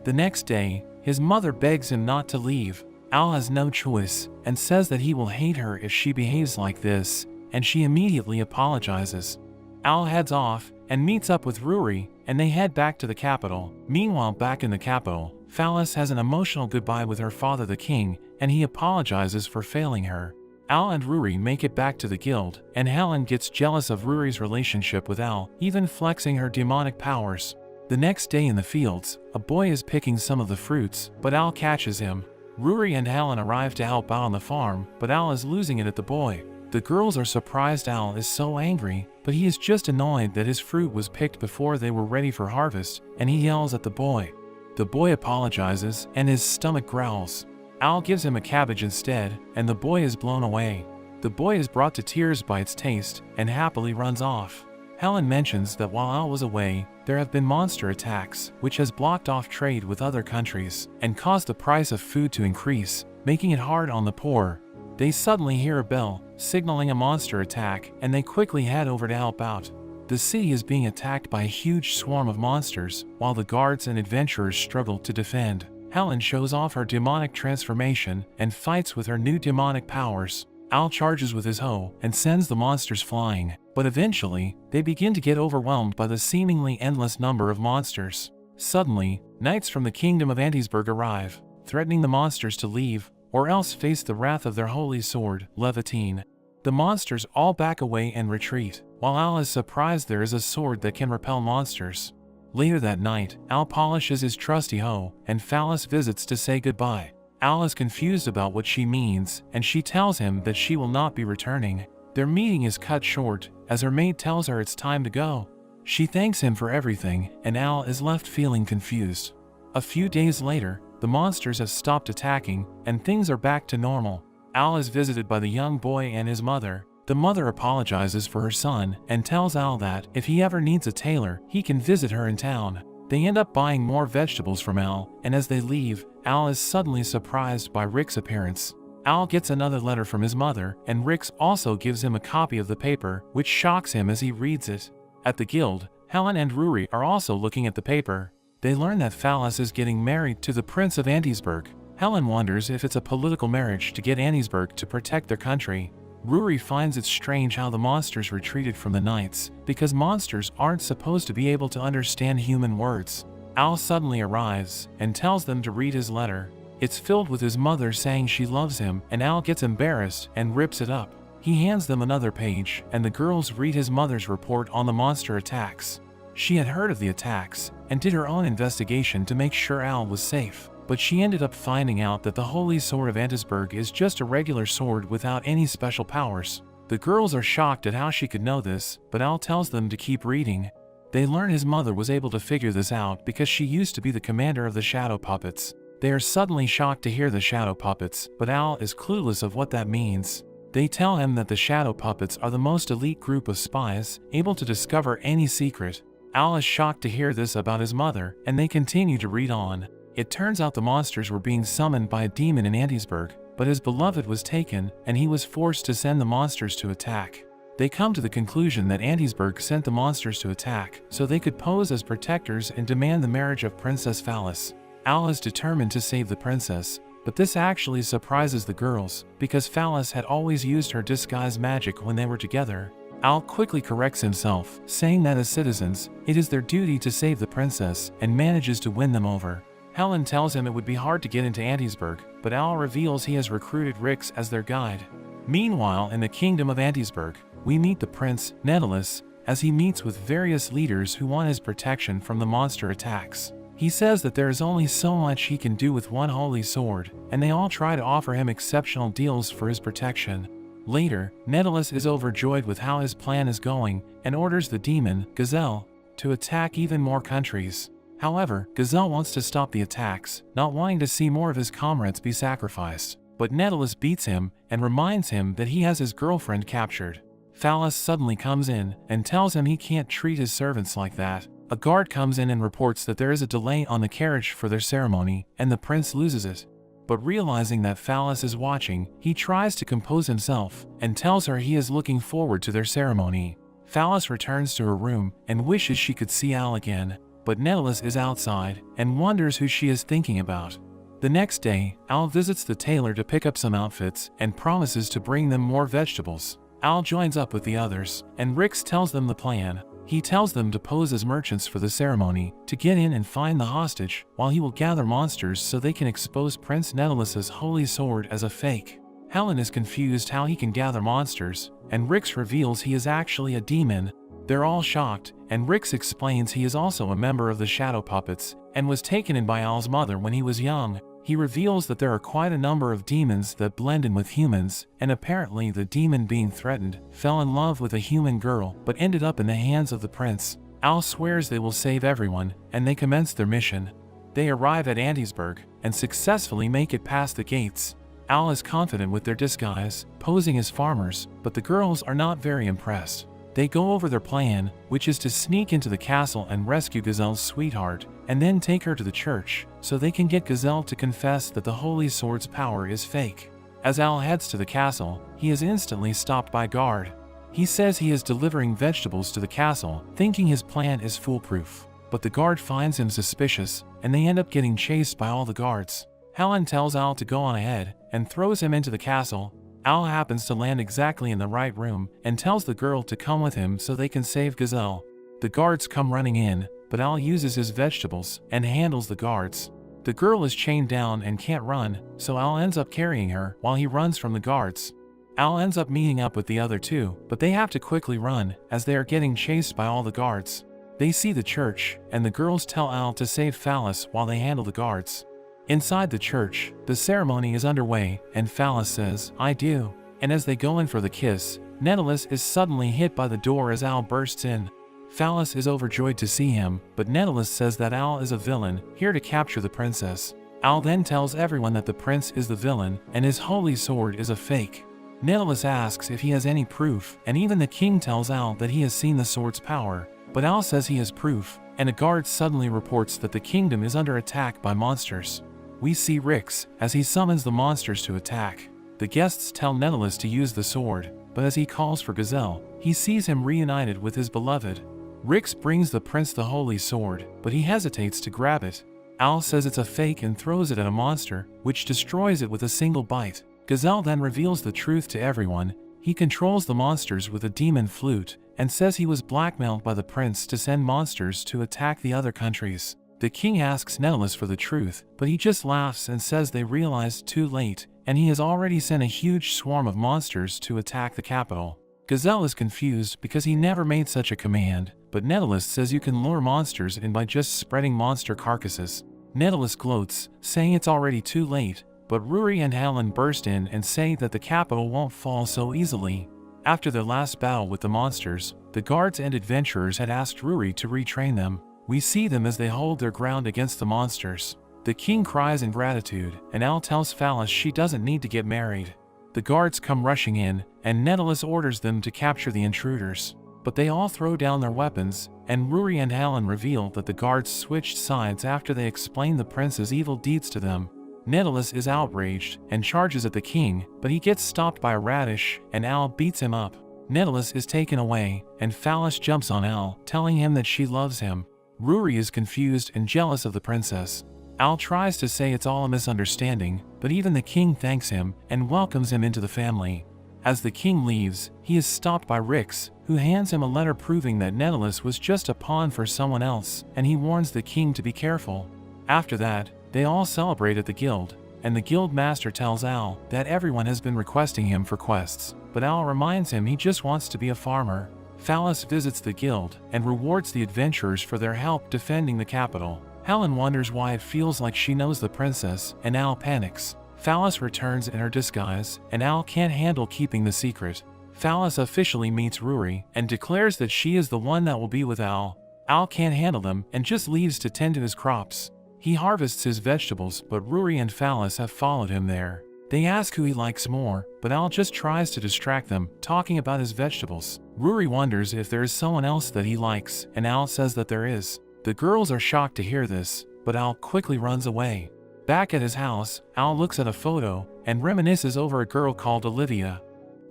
The next day, his mother begs him not to leave. Al has no choice, and says that he will hate her if she behaves like this, and she immediately apologizes. Al heads off, and meets up with Ruri, and they head back to the capital. Meanwhile, back in the capital, Phallus has an emotional goodbye with her father the king, and he apologizes for failing her. Al and Ruri make it back to the guild, and Helen gets jealous of Ruri's relationship with Al, even flexing her demonic powers. The next day in the fields, a boy is picking some of the fruits, but Al catches him. Ruri and Helen arrive to help out on the farm, but Al is losing it at the boy. The girls are surprised Al is so angry, but he is just annoyed that his fruit was picked before they were ready for harvest, and he yells at the boy. The boy apologizes, and his stomach growls. Al gives him a cabbage instead, and the boy is blown away. The boy is brought to tears by its taste, and happily runs off. Helen mentions that while Al was away, there have been monster attacks, which has blocked off trade with other countries, and caused the price of food to increase, making it hard on the poor. They suddenly hear a bell, signaling a monster attack, and they quickly head over to help out. The city is being attacked by a huge swarm of monsters, while the guards and adventurers struggle to defend. Helen shows off her demonic transformation and fights with her new demonic powers. Al charges with his hoe and sends the monsters flying, but eventually, they begin to get overwhelmed by the seemingly endless number of monsters. Suddenly, knights from the kingdom of Antisburg arrive, threatening the monsters to leave, or else face the wrath of their holy sword, Levitine. The monsters all back away and retreat, while Al is surprised there is a sword that can repel monsters. Later that night, Al polishes his trusty hoe, and Phallus visits to say goodbye. Al is confused about what she means, and she tells him that she will not be returning. Their meeting is cut short, as her maid tells her it's time to go. She thanks him for everything, and Al is left feeling confused. A few days later, the monsters have stopped attacking, and things are back to normal. Al is visited by the young boy and his mother. The mother apologizes for her son, and tells Al that, if he ever needs a tailor, he can visit her in town. They end up buying more vegetables from Al, and as they leave, Al is suddenly surprised by Rick's appearance. Al gets another letter from his mother, and Rick also gives him a copy of the paper, which shocks him as he reads it. At the guild, Helen and Ruri are also looking at the paper. They learn that Phallus is getting married to the Prince of Antisburg. Helen wonders if it's a political marriage to get Antisburg to protect their country. Ruri finds it strange how the monsters retreated from the knights, because monsters aren't supposed to be able to understand human words. Al suddenly arrives, and tells them to read his letter. It's filled with his mother saying she loves him, and Al gets embarrassed and rips it up. He hands them another page, and the girls read his mother's report on the monster attacks. She had heard of the attacks, and did her own investigation to make sure Al was safe, but she ended up finding out that the Holy Sword of Antisberg is just a regular sword without any special powers. The girls are shocked at how she could know this, but Al tells them to keep reading. They learn his mother was able to figure this out because she used to be the commander of the shadow puppets. They are suddenly shocked to hear the shadow puppets, but Al is clueless of what that means. They tell him that the shadow puppets are the most elite group of spies, able to discover any secret. Al is shocked to hear this about his mother, and they continue to read on. It turns out the monsters were being summoned by a demon in Antisberg, but his beloved was taken, and he was forced to send the monsters to attack. They come to the conclusion that Antisberg sent the monsters to attack, so they could pose as protectors and demand the marriage of Princess Phallus. Al is determined to save the princess, but this actually surprises the girls, because Phallus had always used her disguise magic when they were together. Al quickly corrects himself, saying that as citizens, it is their duty to save the princess, and manages to win them over. Helen tells him it would be hard to get into Antisberg, but Al reveals he has recruited Rix as their guide. Meanwhile, in the kingdom of Antisberg, we meet the prince, Netalis, as he meets with various leaders who want his protection from the monster attacks. He says that there is only so much he can do with one holy sword, and they all try to offer him exceptional deals for his protection. Later, Netalis is overjoyed with how his plan is going, and orders the demon, Gazelle, to attack even more countries. However, Gazelle wants to stop the attacks, not wanting to see more of his comrades be sacrificed. But Netalis beats him, and reminds him that he has his girlfriend captured. Phallus suddenly comes in, and tells him he can't treat his servants like that. A guard comes in and reports that there is a delay on the carriage for their ceremony, and the prince loses it. But realizing that Phallus is watching, he tries to compose himself, and tells her he is looking forward to their ceremony. Phallus returns to her room, and wishes she could see Al again, but Netalis is outside, and wonders who she is thinking about. The next day, Al visits the tailor to pick up some outfits, and promises to bring them more vegetables. Al joins up with the others, and Rix tells them the plan. He tells them to pose as merchants for the ceremony, to get in and find the hostage, while he will gather monsters so they can expose Prince Netalis's holy sword as a fake. Helen is confused how he can gather monsters, and Rix reveals he is actually a demon. They're all shocked, and Rix explains he is also a member of the Shadow Puppets, and was taken in by Al's mother when he was young. He reveals that there are quite a number of demons that blend in with humans, and apparently the demon being threatened fell in love with a human girl but ended up in the hands of the prince. Al swears they will save everyone, and they commence their mission. They arrive at Antisberg, and successfully make it past the gates. Al is confident with their disguise, posing as farmers, but the girls are not very impressed. They go over their plan, which is to sneak into the castle and rescue Gazelle's sweetheart, and then take her to the church, so they can get Gazelle to confess that the Holy Sword's power is fake. As Al heads to the castle, he is instantly stopped by a guard. He says he is delivering vegetables to the castle, thinking his plan is foolproof. But the guard finds him suspicious, and they end up getting chased by all the guards. Helen tells Al to go on ahead, and throws him into the castle. Al happens to land exactly in the right room, and tells the girl to come with him so they can save Gazelle. The guards come running in, but Al uses his vegetables, and handles the guards. The girl is chained down and can't run, so Al ends up carrying her while he runs from the guards. Al ends up meeting up with the other two, but they have to quickly run, as they are getting chased by all the guards. They see the church, and the girls tell Al to save Phallus while they handle the guards. Inside the church, the ceremony is underway, and Phallus says, "I do." And as they go in for the kiss, Netalis is suddenly hit by the door as Al bursts in. Phallus is overjoyed to see him, but Netalis says that Al is a villain, here to capture the princess. Al then tells everyone that the prince is the villain, and his holy sword is a fake. Netalis asks if he has any proof, and even the king tells Al that he has seen the sword's power. But Al says he has proof, and a guard suddenly reports that the kingdom is under attack by monsters. We see Rix, as he summons the monsters to attack. The guests tell Netalis to use the sword, but as he calls for Gazelle, he sees him reunited with his beloved. Rix brings the prince the holy sword, but he hesitates to grab it. Al says it's a fake and throws it at a monster, which destroys it with a single bite. Gazelle then reveals the truth to everyone. He controls the monsters with a demon flute, and says he was blackmailed by the prince to send monsters to attack the other countries. The king asks Netalus for the truth, but he just laughs and says they realized too late, and he has already sent a huge swarm of monsters to attack the capital. Gazelle is confused because he never made such a command, but Netalus says you can lure monsters in by just spreading monster carcasses. Netalus gloats, saying it's already too late, but Ruri and Helen burst in and say that the capital won't fall so easily. After their last battle with the monsters, the guards and adventurers had asked Ruri to retrain them. We see them as they hold their ground against the monsters. The king cries in gratitude, and Al tells Phallus she doesn't need to get married. The guards come rushing in, and Netalus orders them to capture the intruders. But they all throw down their weapons, and Ruri and Helen reveal that the guards switched sides after they explained the prince's evil deeds to them. Netalus is outraged and charges at the king, but he gets stopped by a radish, and Al beats him up. Netalus is taken away, and Phallus jumps on Al, telling him that she loves him. Ruri is confused and jealous of the princess. Al tries to say it's all a misunderstanding, but even the king thanks him and welcomes him into the family. As the king leaves, he is stopped by Rix, who hands him a letter proving that Netalus was just a pawn for someone else, and he warns the king to be careful. After that, they all celebrate at the guild, and the guild master tells Al that everyone has been requesting him for quests, but Al reminds him he just wants to be a farmer. Phallus visits the guild and rewards the adventurers for their help defending the capital. Helen wonders why it feels like she knows the princess, and Al panics. Phallus returns in her disguise, and Al can't handle keeping the secret. Phallus officially meets Ruri and declares that she is the one that will be with Al. Al can't handle them and just leaves to tend to his crops. He harvests his vegetables, but Ruri and Phallus have followed him there. They ask who he likes more, but Al just tries to distract them, talking about his vegetables. Ruri wonders if there is someone else that he likes, and Al says that there is. The girls are shocked to hear this, but Al quickly runs away. Back at his house, Al looks at a photo and reminisces over a girl called Olivia.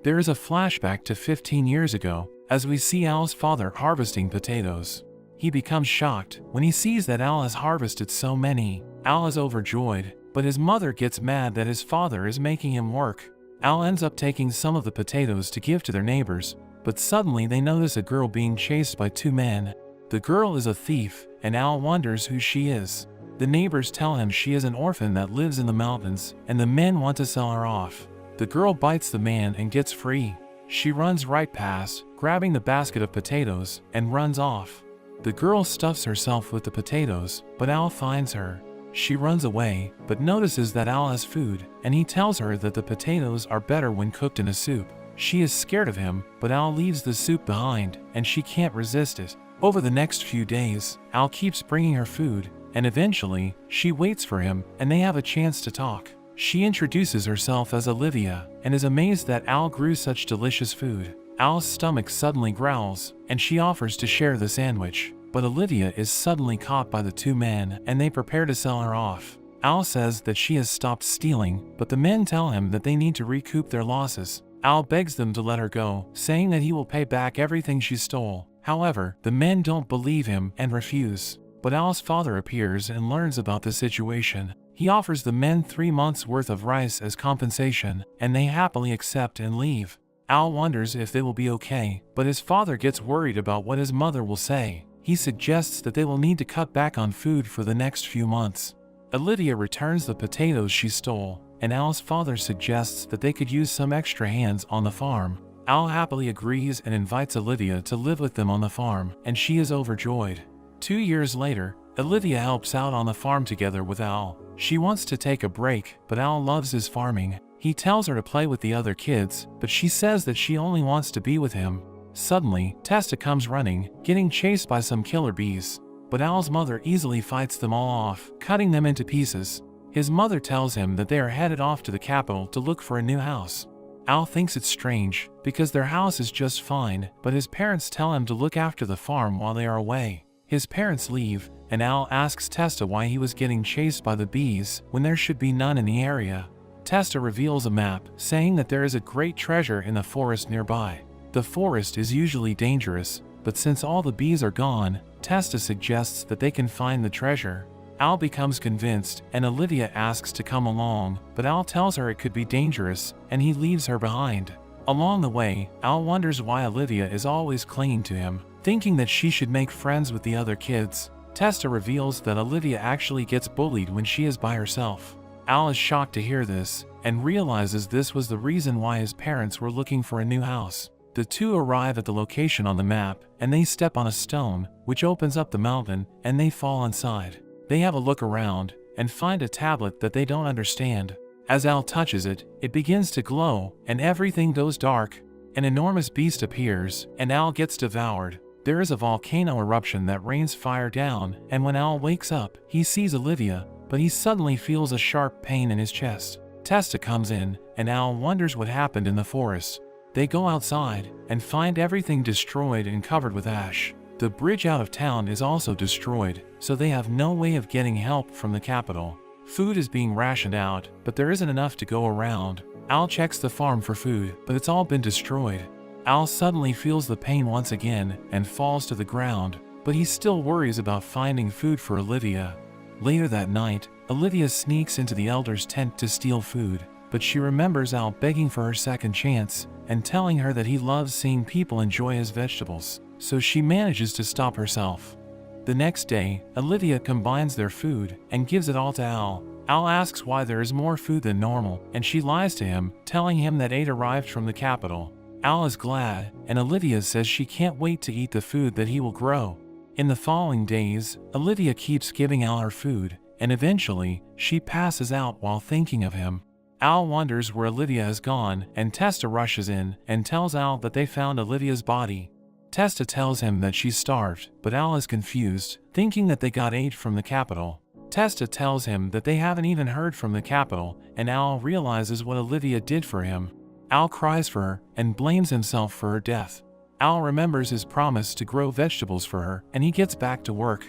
There is a flashback to 15 years ago, as we see Al's father harvesting potatoes. He becomes shocked when he sees that Al has harvested so many. Al is overjoyed, but his mother gets mad that his father is making him work. Al ends up taking some of the potatoes to give to their neighbors, but suddenly they notice a girl being chased by two men. The girl is a thief, and Al wonders who she is. The neighbors tell him she is an orphan that lives in the mountains, and the men want to sell her off. The girl bites the man and gets free. She runs right past, grabbing the basket of potatoes, and runs off. The girl stuffs herself with the potatoes, but Al finds her. She runs away, but notices that Al has food, and he tells her that the potatoes are better when cooked in a soup. She is scared of him, but Al leaves the soup behind, and she can't resist it. Over the next few days, Al keeps bringing her food, and eventually, she waits for him, and they have a chance to talk. She introduces herself as Olivia, and is amazed that Al grew such delicious food. Al's stomach suddenly growls, and she offers to share the sandwich. But Olivia is suddenly caught by the two men, and they prepare to sell her off. Al says that she has stopped stealing, but the men tell him that they need to recoup their losses. Al begs them to let her go, saying that he will pay back everything she stole. However, the men don't believe him and refuse. But Al's father appears and learns about the situation. He offers the men 3 months' worth of rice as compensation, and they happily accept and leave. Al wonders if they will be okay, but his father gets worried about what his mother will say. He suggests that they will need to cut back on food for the next few months. Olivia returns the potatoes she stole, and Al's father suggests that they could use some extra hands on the farm. Al happily agrees and invites Olivia to live with them on the farm, and she is overjoyed. 2 years later, Olivia helps out on the farm together with Al. She wants to take a break, but Al loves his farming. He tells her to play with the other kids, but she says that she only wants to be with him. Suddenly, Testa comes running, getting chased by some killer bees. But Al's mother easily fights them all off, cutting them into pieces. His mother tells him that they are headed off to the capital to look for a new house. Al thinks it's strange, because their house is just fine, but his parents tell him to look after the farm while they are away. His parents leave, and Al asks Testa why he was getting chased by the bees when there should be none in the area. Testa reveals a map, saying that there is a great treasure in the forest nearby. The forest is usually dangerous, but since all the bees are gone, Testa suggests that they can find the treasure. Al becomes convinced, and Olivia asks to come along, but Al tells her it could be dangerous, and he leaves her behind. Along the way, Al wonders why Olivia is always clinging to him, thinking that she should make friends with the other kids. Testa reveals that Olivia actually gets bullied when she is by herself. Al is shocked to hear this, and realizes this was the reason why his parents were looking for a new house. The two arrive at the location on the map, and they step on a stone, which opens up the mountain, and they fall inside. They have a look around, and find a tablet that they don't understand. As Al touches it, it begins to glow, and everything goes dark. An enormous beast appears, and Al gets devoured. There is a volcano eruption that rains fire down, and when Al wakes up, he sees Olivia, but he suddenly feels a sharp pain in his chest. Testa comes in, and Al wonders what happened in the forest. They go outside, and find everything destroyed and covered with ash. The bridge out of town is also destroyed, so they have no way of getting help from the capital. Food is being rationed out, but there isn't enough to go around. Al checks the farm for food, but it's all been destroyed. Al suddenly feels the pain once again and falls to the ground, but he still worries about finding food for Olivia. Later that night, Olivia sneaks into the elder's tent to steal food, but she remembers Al begging for her second chance and telling her that he loves seeing people enjoy his vegetables, so she manages to stop herself. The next day, Olivia combines their food and gives it all to Al. Al asks why there is more food than normal, and she lies to him, telling him that aid arrived from the capital. Al is glad, and Olivia says she can't wait to eat the food that he will grow. In the following days, Olivia keeps giving Al her food, and eventually, she passes out while thinking of him. Al wonders where Olivia has gone, and Testa rushes in and tells Al that they found Olivia's body. Testa tells him that she's starved, but Al is confused, thinking that they got aid from the capital. Testa tells him that they haven't even heard from the capital, and Al realizes what Olivia did for him. Al cries for her and blames himself for her death. Al remembers his promise to grow vegetables for her, and he gets back to work.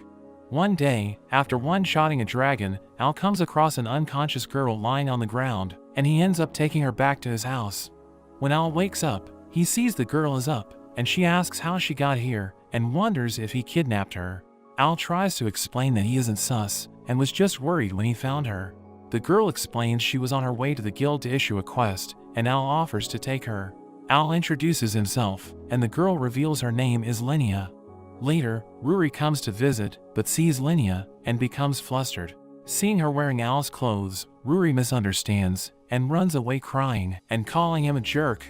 One day, after one-shotting a dragon, Al comes across an unconscious girl lying on the ground, and he ends up taking her back to his house. When Al wakes up, he sees the girl is up, and she asks how she got here, and wonders if he kidnapped her. Al tries to explain that he isn't sus, and was just worried when he found her. The girl explains she was on her way to the guild to issue a quest, and Al offers to take her. Al introduces himself, and the girl reveals her name is Linnea. Later, Ruri comes to visit, but sees Linnea, and becomes flustered. Seeing her wearing Al's clothes, Ruri misunderstands, and runs away crying, and calling him a jerk.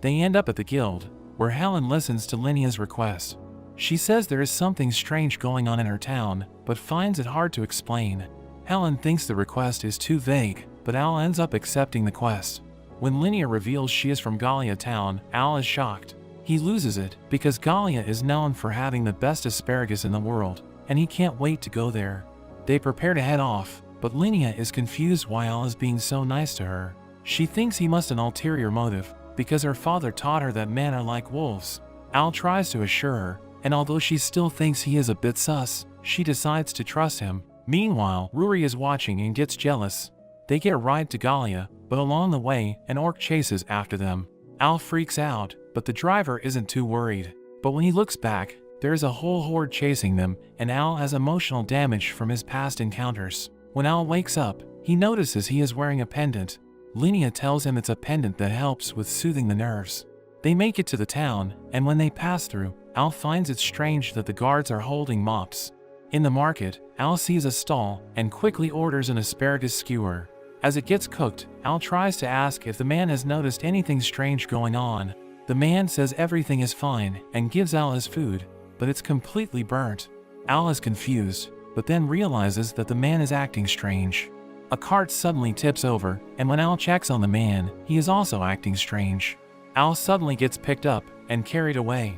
They end up at the guild, where Helen listens to Linnea's request. She says there is something strange going on in her town, but finds it hard to explain. Helen thinks the request is too vague, but Al ends up accepting the quest. When Linnea reveals she is from Gallia town, Al is shocked. He loses it, because Gallia is known for having the best asparagus in the world, and he can't wait to go there. They prepare to head off, but Linnea is confused why Al is being so nice to her. She thinks he must have an ulterior motive, because her father taught her that men are like wolves. Al tries to assure her, and although she still thinks he is a bit sus, she decides to trust him. Meanwhile, Ruri is watching and gets jealous. They get a ride to Gallia, but along the way, an orc chases after them. Al freaks out, but the driver isn't too worried. But when he looks back, there is a whole horde chasing them, and Al has emotional damage from his past encounters. When Al wakes up, he notices he is wearing a pendant. Linnea tells him it's a pendant that helps with soothing the nerves. They make it to the town, and when they pass through, Al finds it strange that the guards are holding mops. In the market, Al sees a stall and quickly orders an asparagus skewer. As it gets cooked, Al tries to ask if the man has noticed anything strange going on. The man says everything is fine and gives Al his food, but it's completely burnt. Al is confused, but then realizes that the man is acting strange. A cart suddenly tips over, and when Al checks on the man, he is also acting strange. Al suddenly gets picked up and carried away.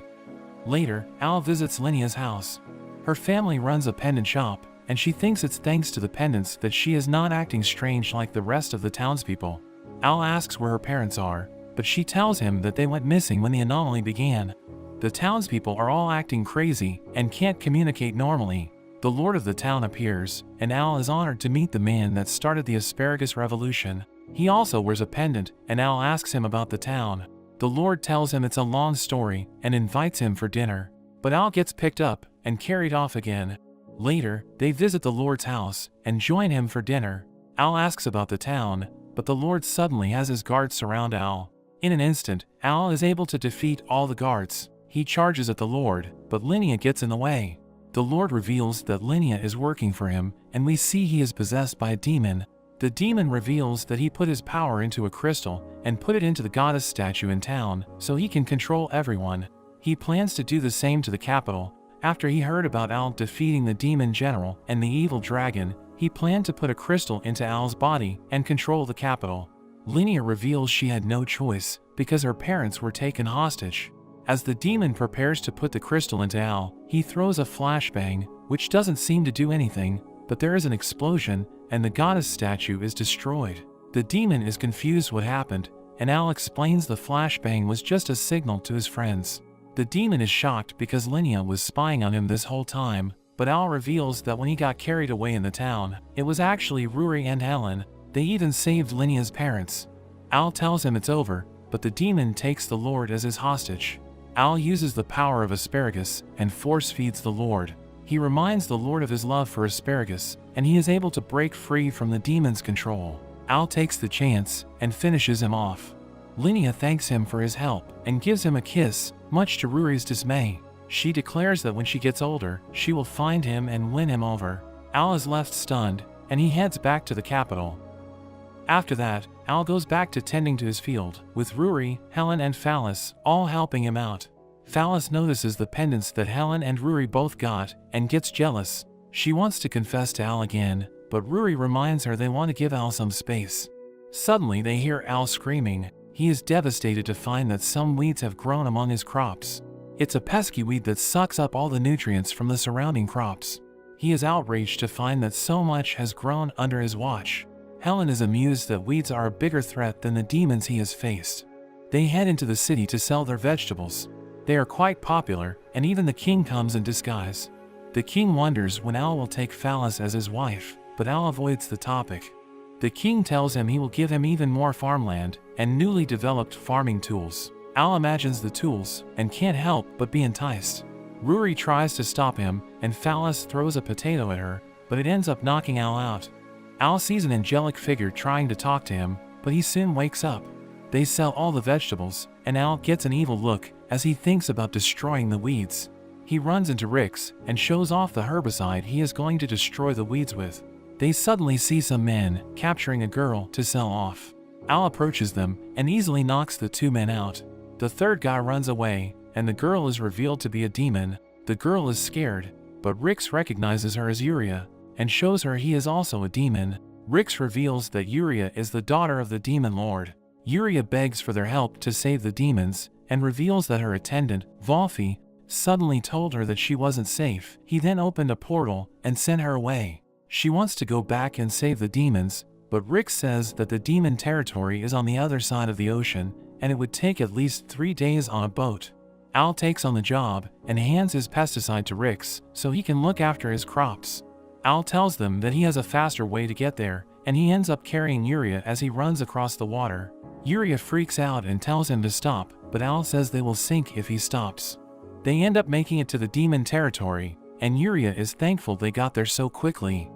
Later, Al visits Linnea's house. Her family runs a pendant shop, and she thinks it's thanks to the pendants that she is not acting strange like the rest of the townspeople. Al asks where her parents are, but she tells him that they went missing when the anomaly began. The townspeople are all acting crazy and can't communicate normally. The lord of the town appears, and Al is honored to meet the man that started the asparagus revolution. He also wears a pendant, and Al asks him about the town. The lord tells him it's a long story and invites him for dinner, but Al gets picked up and carried off again. Later, they visit the lord's house and join him for dinner. Al asks about the town, but the lord suddenly has his guards surround Al. In an instant, Al is able to defeat all the guards. He charges at the lord, but Linnea gets in the way. The Lord reveals that Linnea is working for him, and we see he is possessed by a demon. The demon reveals that he put his power into a crystal and put it into the goddess statue in town so he can control everyone. He plans to do the same to the capital. After he heard about Al defeating the demon general and the evil dragon, he planned to put a crystal into Al's body and control the capital. Linnea reveals she had no choice because her parents were taken hostage. As the demon prepares to put the crystal into Al, he throws a flashbang, which doesn't seem to do anything, but there is an explosion and the goddess statue is destroyed. The demon is confused what happened, and Al explains the flashbang was just a signal to his friends. The demon is shocked because Linnea was spying on him this whole time, but Al reveals that when he got carried away in the town, it was actually Rory and Helen. They even saved Linnea's parents. Al tells him it's over, but the demon takes the Lord as his hostage. Al uses the power of asparagus and force feeds the Lord. He reminds the Lord of his love for asparagus, and he is able to break free from the demon's control. Al takes the chance and finishes him off. Linnea thanks him for his help and gives him a kiss, much to Rory's dismay. She declares that when she gets older, she will find him and win him over. Al is left stunned, and he heads back to the capital. After that, Al goes back to tending to his field, with Rory, Helen and Phallus all helping him out. Phallus notices the pendants that Helen and Rory both got, and gets jealous. She wants to confess to Al again, but Rory reminds her they want to give Al some space. Suddenly they hear Al screaming. He is devastated to find that some weeds have grown among his crops. It's a pesky weed that sucks up all the nutrients from the surrounding crops. He is outraged to find that so much has grown under his watch. Helen is amused that weeds are a bigger threat than the demons he has faced. They head into the city to sell their vegetables. They are quite popular, and even the king comes in disguise. The king wonders when Al will take Phallus as his wife, but Al avoids the topic. The king tells him he will give him even more farmland and newly developed farming tools. Al imagines the tools and can't help but be enticed. Rory tries to stop him, and Phallus throws a potato at her, but it ends up knocking Al out. Al sees an angelic figure trying to talk to him, but he soon wakes up. They sell all the vegetables, and Al gets an evil look as he thinks about destroying the weeds. He runs into Rix and shows off the herbicide he is going to destroy the weeds with. They suddenly see some men capturing a girl to sell off. Al approaches them and easily knocks the two men out. The third guy runs away, and the girl is revealed to be a demon. The girl is scared, but Rix recognizes her as Yuria and shows her he is also a demon. Rix reveals that Yuria is the daughter of the demon lord. Yuria begs for their help to save the demons and reveals that her attendant, Volfi, suddenly told her that she wasn't safe. He then opened a portal and sent her away. She wants to go back and save the demons, but Rix says that the demon territory is on the other side of the ocean and it would take at least 3 days on a boat. Al takes on the job and hands his pesticide to Rix so he can look after his crops. Al tells them that he has a faster way to get there, and he ends up carrying Yuria as he runs across the water. Yuria freaks out and tells him to stop, but Al says they will sink if he stops. They end up making it to the demon territory, and Yuria is thankful they got there so quickly.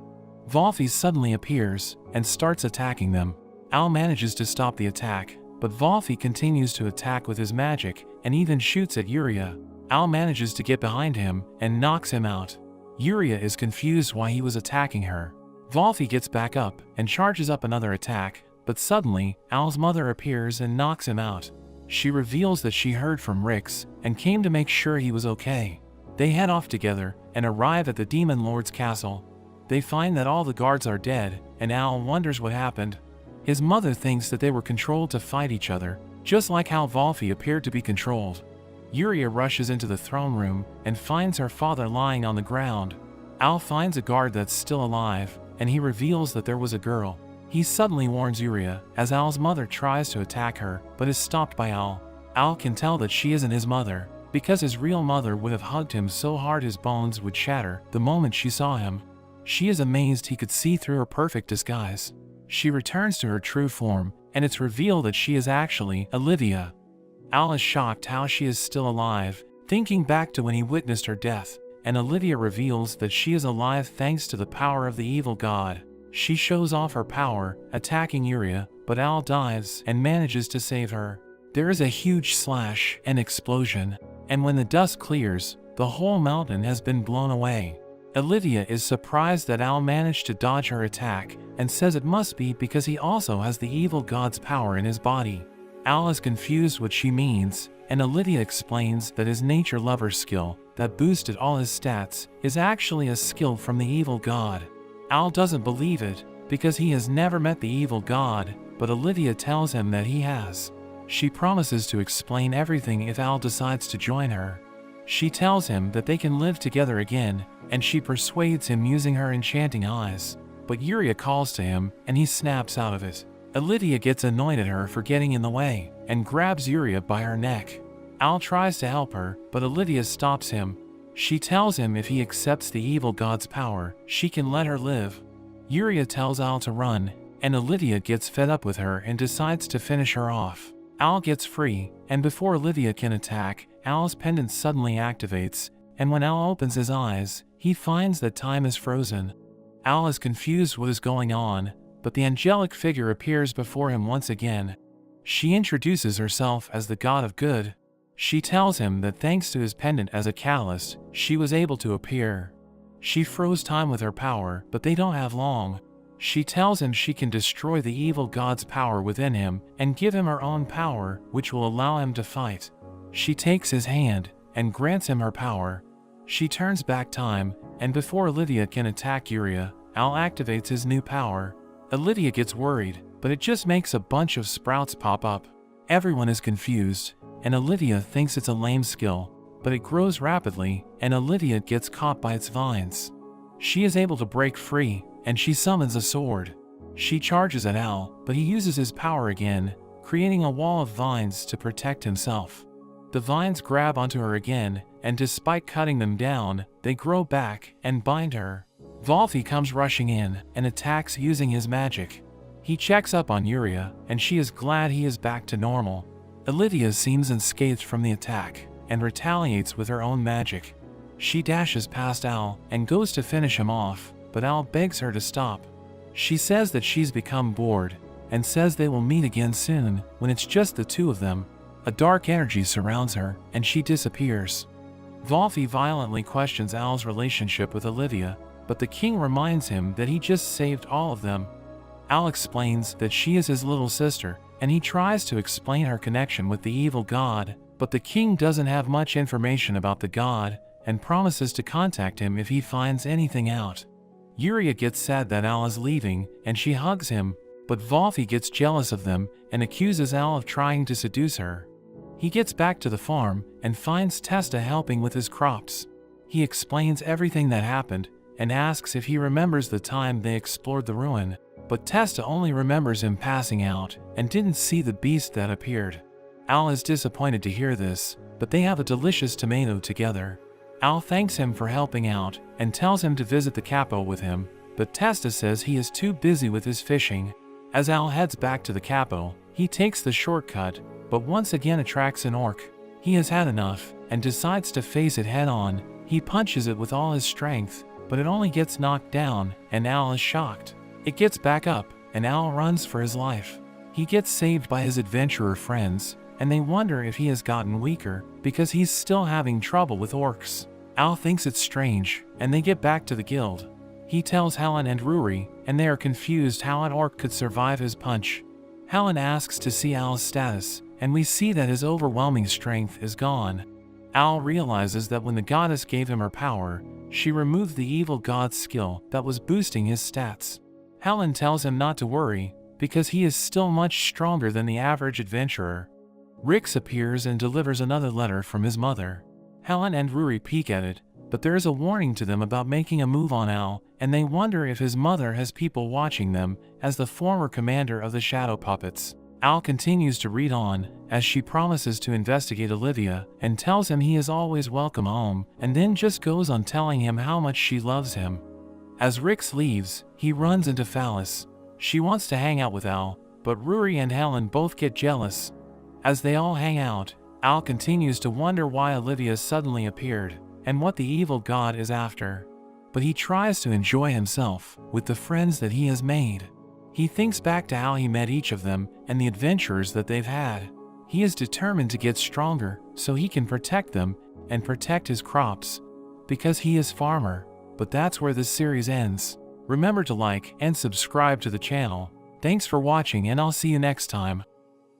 Volfi suddenly appears and starts attacking them. Al manages to stop the attack, but Volfi continues to attack with his magic and even shoots at Yuria. Al manages to get behind him and knocks him out. Yuria is confused why he was attacking her. Volfi gets back up and charges up another attack, but suddenly, Al's mother appears and knocks him out. She reveals that she heard from Rix and came to make sure he was okay. They head off together and arrive at the demon lord's castle. They find that all the guards are dead, and Al wonders what happened. His mother thinks that they were controlled to fight each other, just like how Volfi appeared to be controlled. Yuria rushes into the throne room and finds her father lying on the ground. Al finds a guard that's still alive, and he reveals that there was a girl. He suddenly warns Yuria as Al's mother tries to attack her, but is stopped by Al. Al can tell that she isn't his mother, because his real mother would have hugged him so hard his bones would shatter the moment she saw him. She is amazed he could see through her perfect disguise. She returns to her true form, and it's revealed that she is actually Olivia. Al is shocked how she is still alive, thinking back to when he witnessed her death, and Olivia reveals that she is alive thanks to the power of the evil god. She shows off her power, attacking Yuria, but Al dives and manages to save her. There is a huge slash and explosion, and when the dust clears, the the whole mountain has been blown away. Olivia is surprised that Al managed to dodge her attack and says it must be because he also has the evil god's power in his body. Al is confused what she means, and Olivia explains that his nature lover skill that boosted all his stats is actually a skill from the evil god. Al doesn't believe it because he has never met the evil god, but Olivia tells him that he has. She promises to explain everything if Al decides to join her. She tells him that they can live together again, and she persuades him using her enchanting eyes. But Yuria calls to him, and he snaps out of it. Olivia gets annoyed at her for getting in the way, and grabs Yuria by her neck. Al tries to help her, but Olivia stops him. She tells him if he accepts the evil god's power, she can let her live. Yuria tells Al to run, and Olivia gets fed up with her and decides to finish her off. Al gets free, and before Olivia can attack, Al's pendant suddenly activates, and when Al opens his eyes, he finds that time is frozen. Al is confused what is going on, but the angelic figure appears before him once again. She introduces herself as the god of good. She tells him that thanks to his pendant as a catalyst, she was able to appear. She froze time with her power, but they don't have long. She tells him she can destroy the evil god's power within him and give him her own power, which will allow him to fight. She takes his hand and grants him her power. She turns back time, and before Olivia can attack Yuria, Al activates his new power. Olivia gets worried, but it just makes a bunch of sprouts pop up. Everyone is confused, and Olivia thinks it's a lame skill, but it grows rapidly, and Olivia gets caught by its vines. She is able to break free, and she summons a sword. She charges at Al, but he uses his power again, creating a wall of vines to protect himself. The vines grab onto her again, and despite cutting them down, they grow back and bind her. Volfi comes rushing in and attacks using his magic. He checks up on Yuria, and she is glad he is back to normal. Olivia seems unscathed from the attack and retaliates with her own magic. She dashes past Al and goes to finish him off, but Al begs her to stop. She says that she's become bored and says they will meet again soon when it's just the two of them. A dark energy surrounds her and she disappears. Volfi violently questions Al's relationship with Olivia, but the king reminds him that he just saved all of them. Al explains that she is his little sister, and he tries to explain her connection with the evil god, but the king doesn't have much information about the god and promises to contact him if he finds anything out. Yuria gets sad that Al is leaving, and she hugs him, but Volfi gets jealous of them and accuses Al of trying to seduce her. He gets back to the farm and finds Testa helping with his crops. He explains everything that happened and asks if he remembers the time they explored the ruin, but Testa only remembers him passing out and didn't see the beast that appeared. Al is disappointed to hear this, but they have a delicious tomato together. Al thanks him for helping out and tells him to visit the capo with him, but Testa says he is too busy with his fishing. As Al heads back to the capo, he takes the shortcut, but once again attracts an orc. He has had enough and decides to face it head on. He punches it with all his strength, but it only gets knocked down, and Al is shocked. It gets back up, and Al runs for his life. He gets saved by his adventurer friends, and they wonder if he has gotten weaker because he's still having trouble with orcs. Al thinks it's strange, and they get back to the guild. He tells Helen and Ruri, and they are confused how an orc could survive his punch. Helen asks to see Al's status, and we see that his overwhelming strength is gone. Al realizes that when the goddess gave him her power, she removed the evil god's skill that was boosting his stats. Helen tells him not to worry, because he is still much stronger than the average adventurer. Rix appears and delivers another letter from his mother. Helen and Ruri peek at it, but there is a warning to them about making a move on Al, and they wonder if his mother has people watching them as the former commander of the Shadow Puppets. Al continues to read on, as she promises to investigate Olivia and tells him he is always welcome home, and then just goes on telling him how much she loves him. As Rix leaves, he runs into Phallus. She wants to hang out with Al, but Ruri and Helen both get jealous. As they all hang out, Al continues to wonder why Olivia suddenly appeared, and what the evil god is after. But he tries to enjoy himself with the friends that he has made. He thinks back to how he met each of them and the adventures that they've had. He is determined to get stronger so he can protect them and protect his crops. Because he is farmer. But that's where this series ends. Remember to like and subscribe to the channel. Thanks for watching and I'll see you next time.